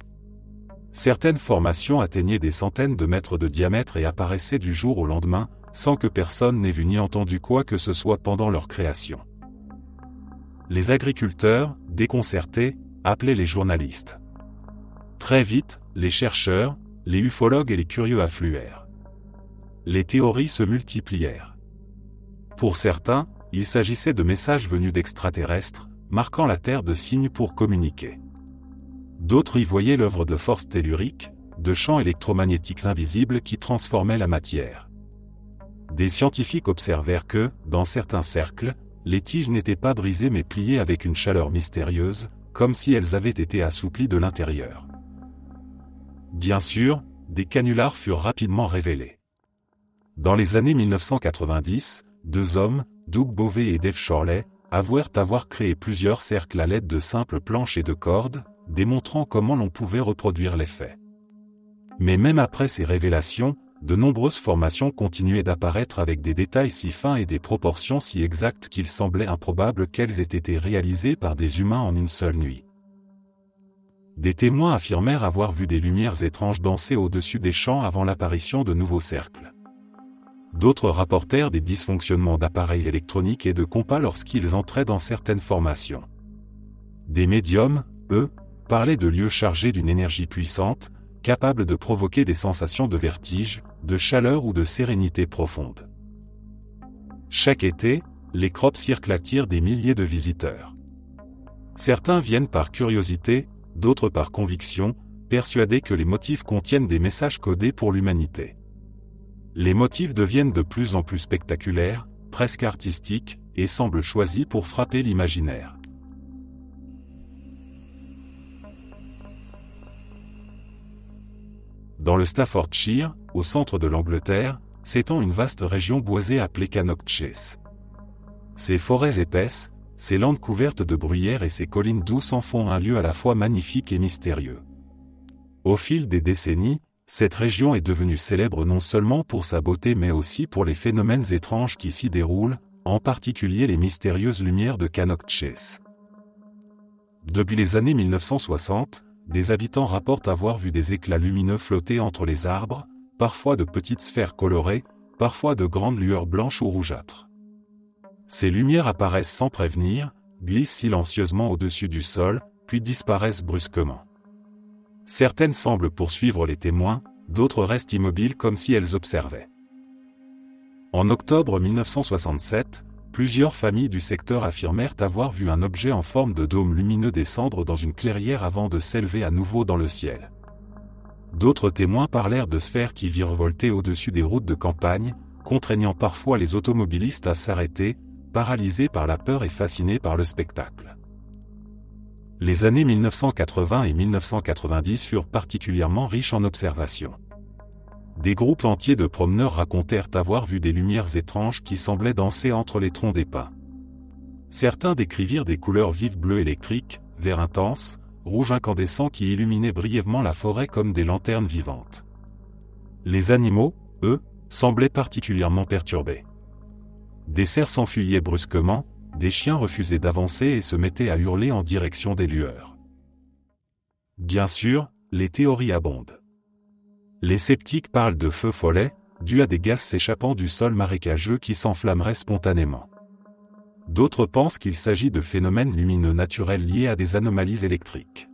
Certaines formations atteignaient des centaines de mètres de diamètre et apparaissaient du jour au lendemain, sans que personne n'ait vu ni entendu quoi que ce soit pendant leur création. Les agriculteurs, déconcertés, appelaient les journalistes. Très vite, les chercheurs, les ufologues et les curieux affluèrent. Les théories se multiplièrent. Pour certains, il s'agissait de messages venus d'extraterrestres, marquant la Terre de signes pour communiquer. D'autres y voyaient l'œuvre de forces telluriques, de champs électromagnétiques invisibles qui transformaient la matière. Des scientifiques observèrent que, dans certains cercles, les tiges n'étaient pas brisées mais pliées avec une chaleur mystérieuse, comme si elles avaient été assouplies de l'intérieur. Bien sûr, des canulars furent rapidement révélés. Dans les années 1990, deux hommes, Doug Bovey et Dave Shorley, avouèrent avoir créé plusieurs cercles à l'aide de simples planches et de cordes, démontrant comment l'on pouvait reproduire l'effet. Mais même après ces révélations, de nombreuses formations continuaient d'apparaître avec des détails si fins et des proportions si exactes qu'il semblait improbable qu'elles aient été réalisées par des humains en une seule nuit. Des témoins affirmèrent avoir vu des lumières étranges danser au-dessus des champs avant l'apparition de nouveaux cercles. D'autres rapportèrent des dysfonctionnements d'appareils électroniques et de compas lorsqu'ils entraient dans certaines formations. Des médiums, eux, parlaient de lieux chargés d'une énergie puissante, capables de provoquer des sensations de vertige, de chaleur ou de sérénité profonde. Chaque été, les Crop Circles attirent des milliers de visiteurs. Certains viennent par curiosité, d'autres par conviction, persuadés que les motifs contiennent des messages codés pour l'humanité. Les motifs deviennent de plus en plus spectaculaires, presque artistiques, et semblent choisis pour frapper l'imaginaire. Dans le Staffordshire, au centre de l'Angleterre, s'étend une vaste région boisée appelée Cannock Chase. Ses forêts épaisses, ses landes couvertes de bruyères et ses collines douces en font un lieu à la fois magnifique et mystérieux. Au fil des décennies, cette région est devenue célèbre non seulement pour sa beauté mais aussi pour les phénomènes étranges qui s'y déroulent, en particulier les mystérieuses lumières de Cannock Chase. Depuis les années 1960, des habitants rapportent avoir vu des éclats lumineux flotter entre les arbres, parfois de petites sphères colorées, parfois de grandes lueurs blanches ou rougeâtres. Ces lumières apparaissent sans prévenir, glissent silencieusement au-dessus du sol, puis disparaissent brusquement. Certaines semblent poursuivre les témoins, d'autres restent immobiles comme si elles observaient. En octobre 1967, plusieurs familles du secteur affirmèrent avoir vu un objet en forme de dôme lumineux descendre dans une clairière avant de s'élever à nouveau dans le ciel. D'autres témoins parlèrent de sphères qui virevoltaient au-dessus des routes de campagne, contraignant parfois les automobilistes à s'arrêter, paralysés par la peur et fascinés par le spectacle. Les années 1980 et 1990 furent particulièrement riches en observations. Des groupes entiers de promeneurs racontèrent avoir vu des lumières étranges qui semblaient danser entre les troncs des pins. Certains décrivirent des couleurs vives bleu électrique, vert intense, rouge incandescent qui illuminaient brièvement la forêt comme des lanternes vivantes. Les animaux, eux, semblaient particulièrement perturbés. Des cerfs s'enfuyaient brusquement, des chiens refusaient d'avancer et se mettaient à hurler en direction des lueurs. Bien sûr, les théories abondent. Les sceptiques parlent de feux follets, dus à des gaz s'échappant du sol marécageux qui s'enflammeraient spontanément. D'autres pensent qu'il s'agit de phénomènes lumineux naturels liés à des anomalies électriques.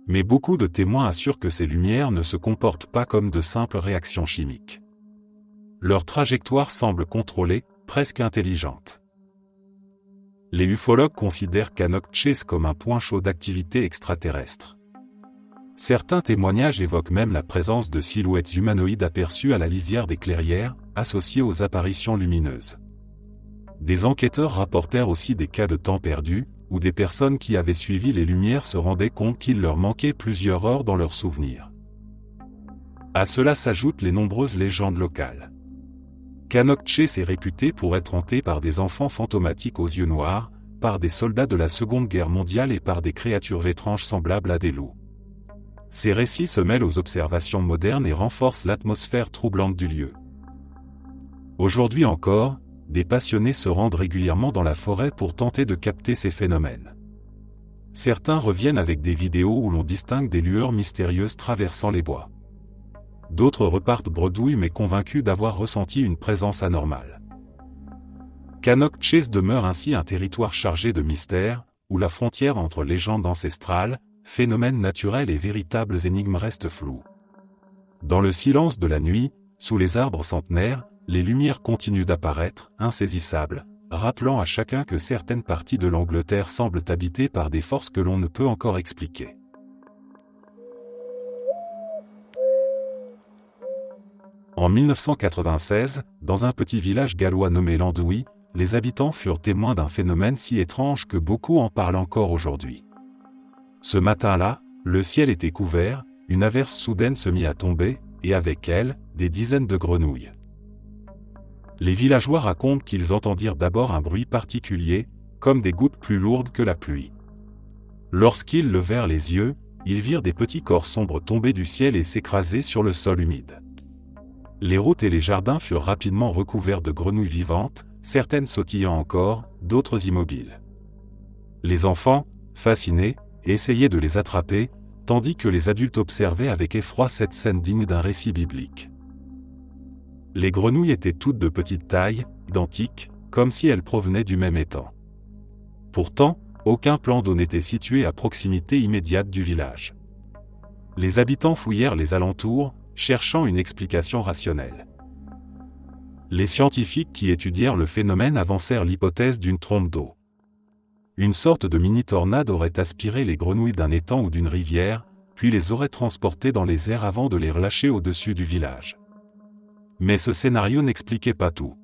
Mais beaucoup de témoins assurent que ces lumières ne se comportent pas comme de simples réactions chimiques. Leur trajectoire semble contrôlée, presque intelligente. Les ufologues considèrent Cannock Chase comme un point chaud d'activité extraterrestre. Certains témoignages évoquent même la présence de silhouettes humanoïdes aperçues à la lisière des clairières, associées aux apparitions lumineuses. Des enquêteurs rapportèrent aussi des cas de temps perdu, où des personnes qui avaient suivi les lumières se rendaient compte qu'il leur manquait plusieurs heures dans leurs souvenirs. À cela s'ajoutent les nombreuses légendes locales. Cannock Chase est réputé pour être hanté par des enfants fantomatiques aux yeux noirs, par des soldats de la Seconde Guerre mondiale et par des créatures étranges semblables à des loups. Ces récits se mêlent aux observations modernes et renforcent l'atmosphère troublante du lieu. Aujourd'hui encore, des passionnés se rendent régulièrement dans la forêt pour tenter de capter ces phénomènes. Certains reviennent avec des vidéos où l'on distingue des lueurs mystérieuses traversant les bois. D'autres repartent bredouilles mais convaincus d'avoir ressenti une présence anormale. Cannock Chase demeure ainsi un territoire chargé de mystères, où la frontière entre légendes ancestrales, phénomènes naturels et véritables énigmes reste floue. Dans le silence de la nuit, sous les arbres centenaires, les lumières continuent d'apparaître, insaisissables, rappelant à chacun que certaines parties de l'Angleterre semblent habitées par des forces que l'on ne peut encore expliquer. En 1996, dans un petit village gallois nommé Landouis, les habitants furent témoins d'un phénomène si étrange que beaucoup en parlent encore aujourd'hui. Ce matin-là, le ciel était couvert, une averse soudaine se mit à tomber, et avec elle, des dizaines de grenouilles. Les villageois racontent qu'ils entendirent d'abord un bruit particulier, comme des gouttes plus lourdes que la pluie. Lorsqu'ils levèrent les yeux, ils virent des petits corps sombres tomber du ciel et s'écraser sur le sol humide. Les routes et les jardins furent rapidement recouverts de grenouilles vivantes, certaines sautillant encore, d'autres immobiles. Les enfants, fascinés, essayaient de les attraper, tandis que les adultes observaient avec effroi cette scène digne d'un récit biblique. Les grenouilles étaient toutes de petite taille, identiques, comme si elles provenaient du même étang. Pourtant, aucun plan d'eau n'était situé à proximité immédiate du village. Les habitants fouillèrent les alentours, cherchant une explication rationnelle. Les scientifiques qui étudièrent le phénomène avancèrent l'hypothèse d'une trompe d'eau. Une sorte de mini-tornade aurait aspiré les grenouilles d'un étang ou d'une rivière, puis les aurait transportées dans les airs avant de les relâcher au-dessus du village. Mais ce scénario n'expliquait pas tout.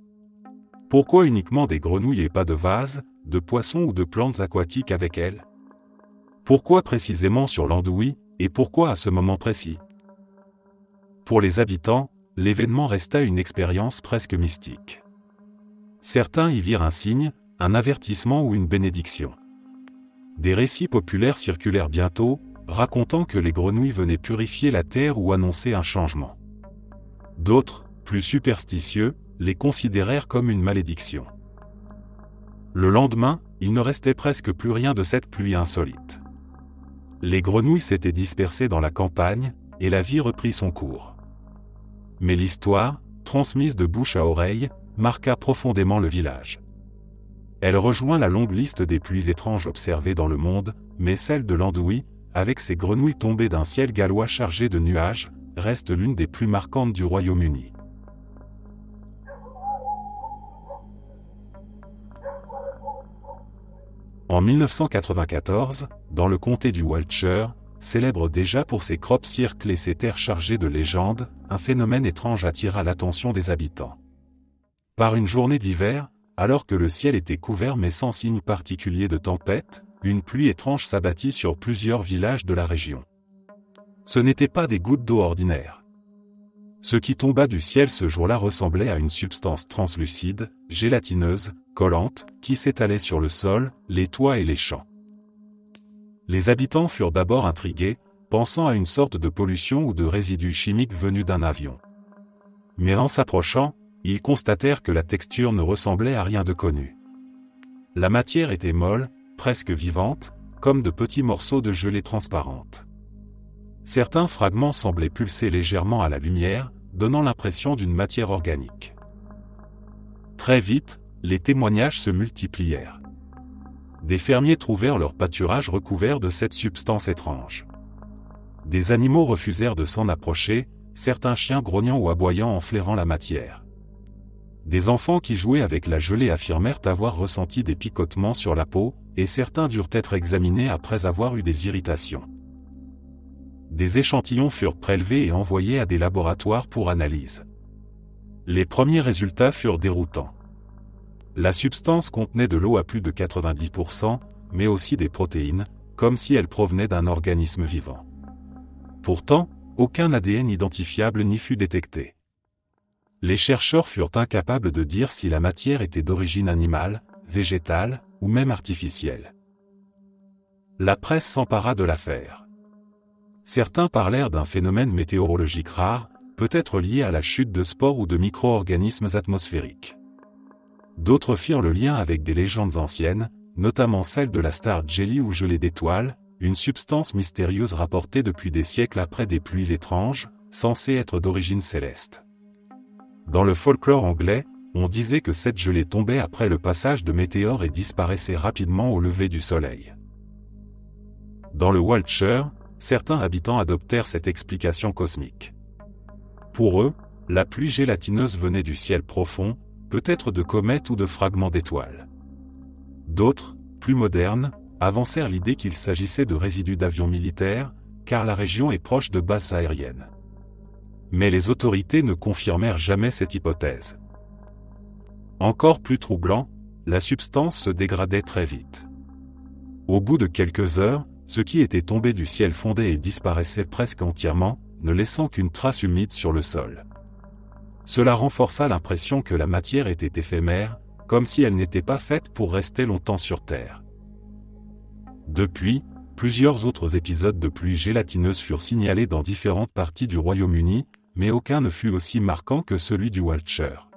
Pourquoi uniquement des grenouilles et pas de vases, de poissons ou de plantes aquatiques avec elles? Pourquoi précisément sur Landouis, et pourquoi à ce moment précis? Pour les habitants, l'événement resta une expérience presque mystique. Certains y virent un signe, un avertissement ou une bénédiction. Des récits populaires circulèrent bientôt, racontant que les grenouilles venaient purifier la terre ou annoncer un changement. D'autres, plus superstitieux, les considérèrent comme une malédiction. Le lendemain, il ne restait presque plus rien de cette pluie insolite. Les grenouilles s'étaient dispersées dans la campagne, et la vie reprit son cours. Mais l'histoire, transmise de bouche à oreille, marqua profondément le village. Elle rejoint la longue liste des pluies étranges observées dans le monde, mais celle de Landouis, avec ses grenouilles tombées d'un ciel gallois chargé de nuages, reste l'une des plus marquantes du Royaume-Uni. En 1994, dans le comté du Wiltshire, célèbre déjà pour ses crop circles et ses terres chargées de légendes, un phénomène étrange attira l'attention des habitants. Par une journée d'hiver, alors que le ciel était couvert mais sans signe particulier de tempête, une pluie étrange s'abattit sur plusieurs villages de la région. Ce n'étaient pas des gouttes d'eau ordinaires. Ce qui tomba du ciel ce jour-là ressemblait à une substance translucide, gélatineuse, collante, qui s'étalait sur le sol, les toits et les champs. Les habitants furent d'abord intrigués, pensant à une sorte de pollution ou de résidus chimiques venus d'un avion. Mais en s'approchant, ils constatèrent que la texture ne ressemblait à rien de connu. La matière était molle, presque vivante, comme de petits morceaux de gelée transparente. Certains fragments semblaient pulser légèrement à la lumière, donnant l'impression d'une matière organique. Très vite, les témoignages se multiplièrent. Des fermiers trouvèrent leur pâturage recouvert de cette substance étrange. Des animaux refusèrent de s'en approcher, certains chiens grognant ou aboyant en flairant la matière. Des enfants qui jouaient avec la gelée affirmèrent avoir ressenti des picotements sur la peau, et certains durent être examinés après avoir eu des irritations. Des échantillons furent prélevés et envoyés à des laboratoires pour analyse. Les premiers résultats furent déroutants. La substance contenait de l'eau à plus de 90%, mais aussi des protéines, comme si elle provenait d'un organisme vivant. Pourtant, aucun ADN identifiable n'y fut détecté. Les chercheurs furent incapables de dire si la matière était d'origine animale, végétale, ou même artificielle. La presse s'empara de l'affaire. Certains parlèrent d'un phénomène météorologique rare, peut-être lié à la chute de spores ou de micro-organismes atmosphériques. D'autres firent le lien avec des légendes anciennes, notamment celle de la star Jelly ou gelée d'étoiles, une substance mystérieuse rapportée depuis des siècles après des pluies étranges, censée être d'origine céleste. Dans le folklore anglais, on disait que cette gelée tombait après le passage de météores et disparaissait rapidement au lever du soleil. Dans le Wiltshire, certains habitants adoptèrent cette explication cosmique. Pour eux, la pluie gélatineuse venait du ciel profond, peut-être de comètes ou de fragments d'étoiles. D'autres, plus modernes, avancèrent l'idée qu'il s'agissait de résidus d'avions militaires, car la région est proche de bases aériennes. Mais les autorités ne confirmèrent jamais cette hypothèse. Encore plus troublant, la substance se dégradait très vite. Au bout de quelques heures, ce qui était tombé du ciel fondait et disparaissait presque entièrement, ne laissant qu'une trace humide sur le sol. Cela renforça l'impression que la matière était éphémère, comme si elle n'était pas faite pour rester longtemps sur Terre. Depuis, plusieurs autres épisodes de pluie gélatineuse furent signalés dans différentes parties du Royaume-Uni, mais aucun ne fut aussi marquant que celui du Wiltshire.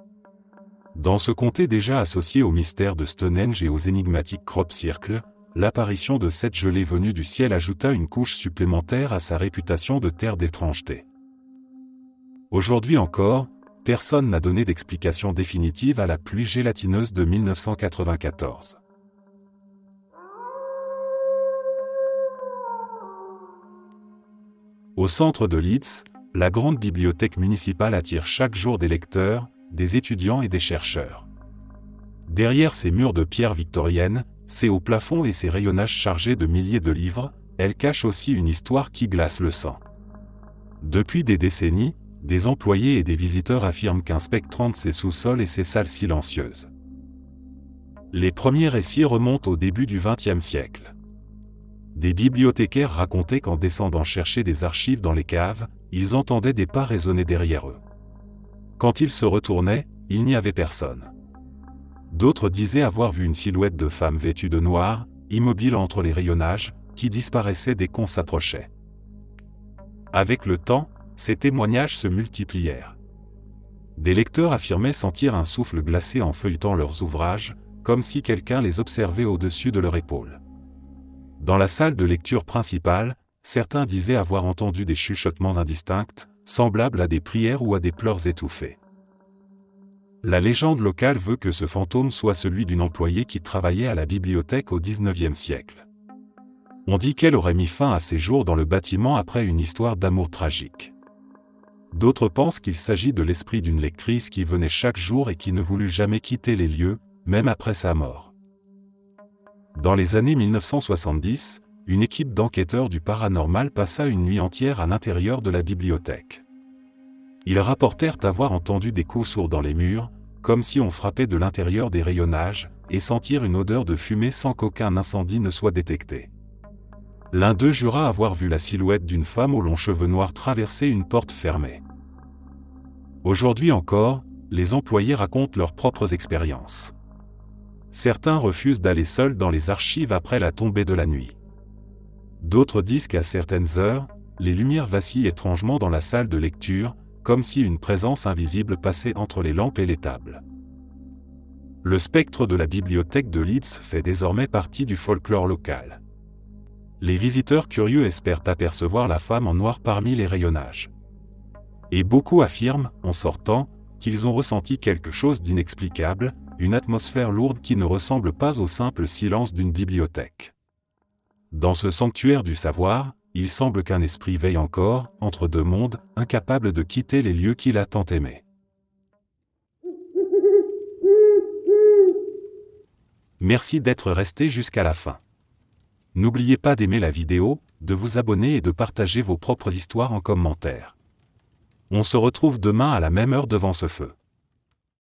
Dans ce comté déjà associé au mystère de Stonehenge et aux énigmatiques crop circles, l'apparition de cette gelée venue du ciel ajouta une couche supplémentaire à sa réputation de terre d'étrangeté. Aujourd'hui encore, personne n'a donné d'explication définitive à la pluie gélatineuse de 1994. Au centre de Leeds, la grande bibliothèque municipale attire chaque jour des lecteurs, des étudiants et des chercheurs. Derrière ces murs de pierre victorienne, ses hauts plafonds et ses rayonnages chargés de milliers de livres, elle cache aussi une histoire qui glace le sang. Depuis des décennies, des employés et des visiteurs affirment qu'inspectent ses sous-sols et ses salles silencieuses. Les premiers récits remontent au début du XXe siècle. Des bibliothécaires racontaient qu'en descendant chercher des archives dans les caves, ils entendaient des pas résonner derrière eux. Quand ils se retournaient, il n'y avait personne. D'autres disaient avoir vu une silhouette de femme vêtue de noir, immobile entre les rayonnages, qui disparaissait dès qu'on s'approchait. Avec le temps, ces témoignages se multiplièrent. Des lecteurs affirmaient sentir un souffle glacé en feuilletant leurs ouvrages, comme si quelqu'un les observait au-dessus de leur épaule. Dans la salle de lecture principale, certains disaient avoir entendu des chuchotements indistincts, semblables à des prières ou à des pleurs étouffés. La légende locale veut que ce fantôme soit celui d'une employée qui travaillait à la bibliothèque au XIXe siècle. On dit qu'elle aurait mis fin à ses jours dans le bâtiment après une histoire d'amour tragique. D'autres pensent qu'il s'agit de l'esprit d'une lectrice qui venait chaque jour et qui ne voulut jamais quitter les lieux, même après sa mort. Dans les années 1970, une équipe d'enquêteurs du paranormal passa une nuit entière à l'intérieur de la bibliothèque. Ils rapportèrent avoir entendu des coups sourds dans les murs, comme si on frappait de l'intérieur des rayonnages, et sentir une odeur de fumée sans qu'aucun incendie ne soit détecté. L'un d'eux jura avoir vu la silhouette d'une femme aux longs cheveux noirs traverser une porte fermée. Aujourd'hui encore, les employés racontent leurs propres expériences. Certains refusent d'aller seuls dans les archives après la tombée de la nuit. D'autres disent qu'à certaines heures, les lumières vacillent étrangement dans la salle de lecture, comme si une présence invisible passait entre les lampes et les tables. Le spectre de la bibliothèque de Leeds fait désormais partie du folklore local. Les visiteurs curieux espèrent apercevoir la femme en noir parmi les rayonnages. Et beaucoup affirment, en sortant, qu'ils ont ressenti quelque chose d'inexplicable, une atmosphère lourde qui ne ressemble pas au simple silence d'une bibliothèque. Dans ce sanctuaire du savoir, il semble qu'un esprit veille encore, entre deux mondes, incapable de quitter les lieux qu'il a tant aimés. Merci d'être resté jusqu'à la fin. N'oubliez pas d'aimer la vidéo, de vous abonner et de partager vos propres histoires en commentaire. On se retrouve demain à la même heure devant ce feu.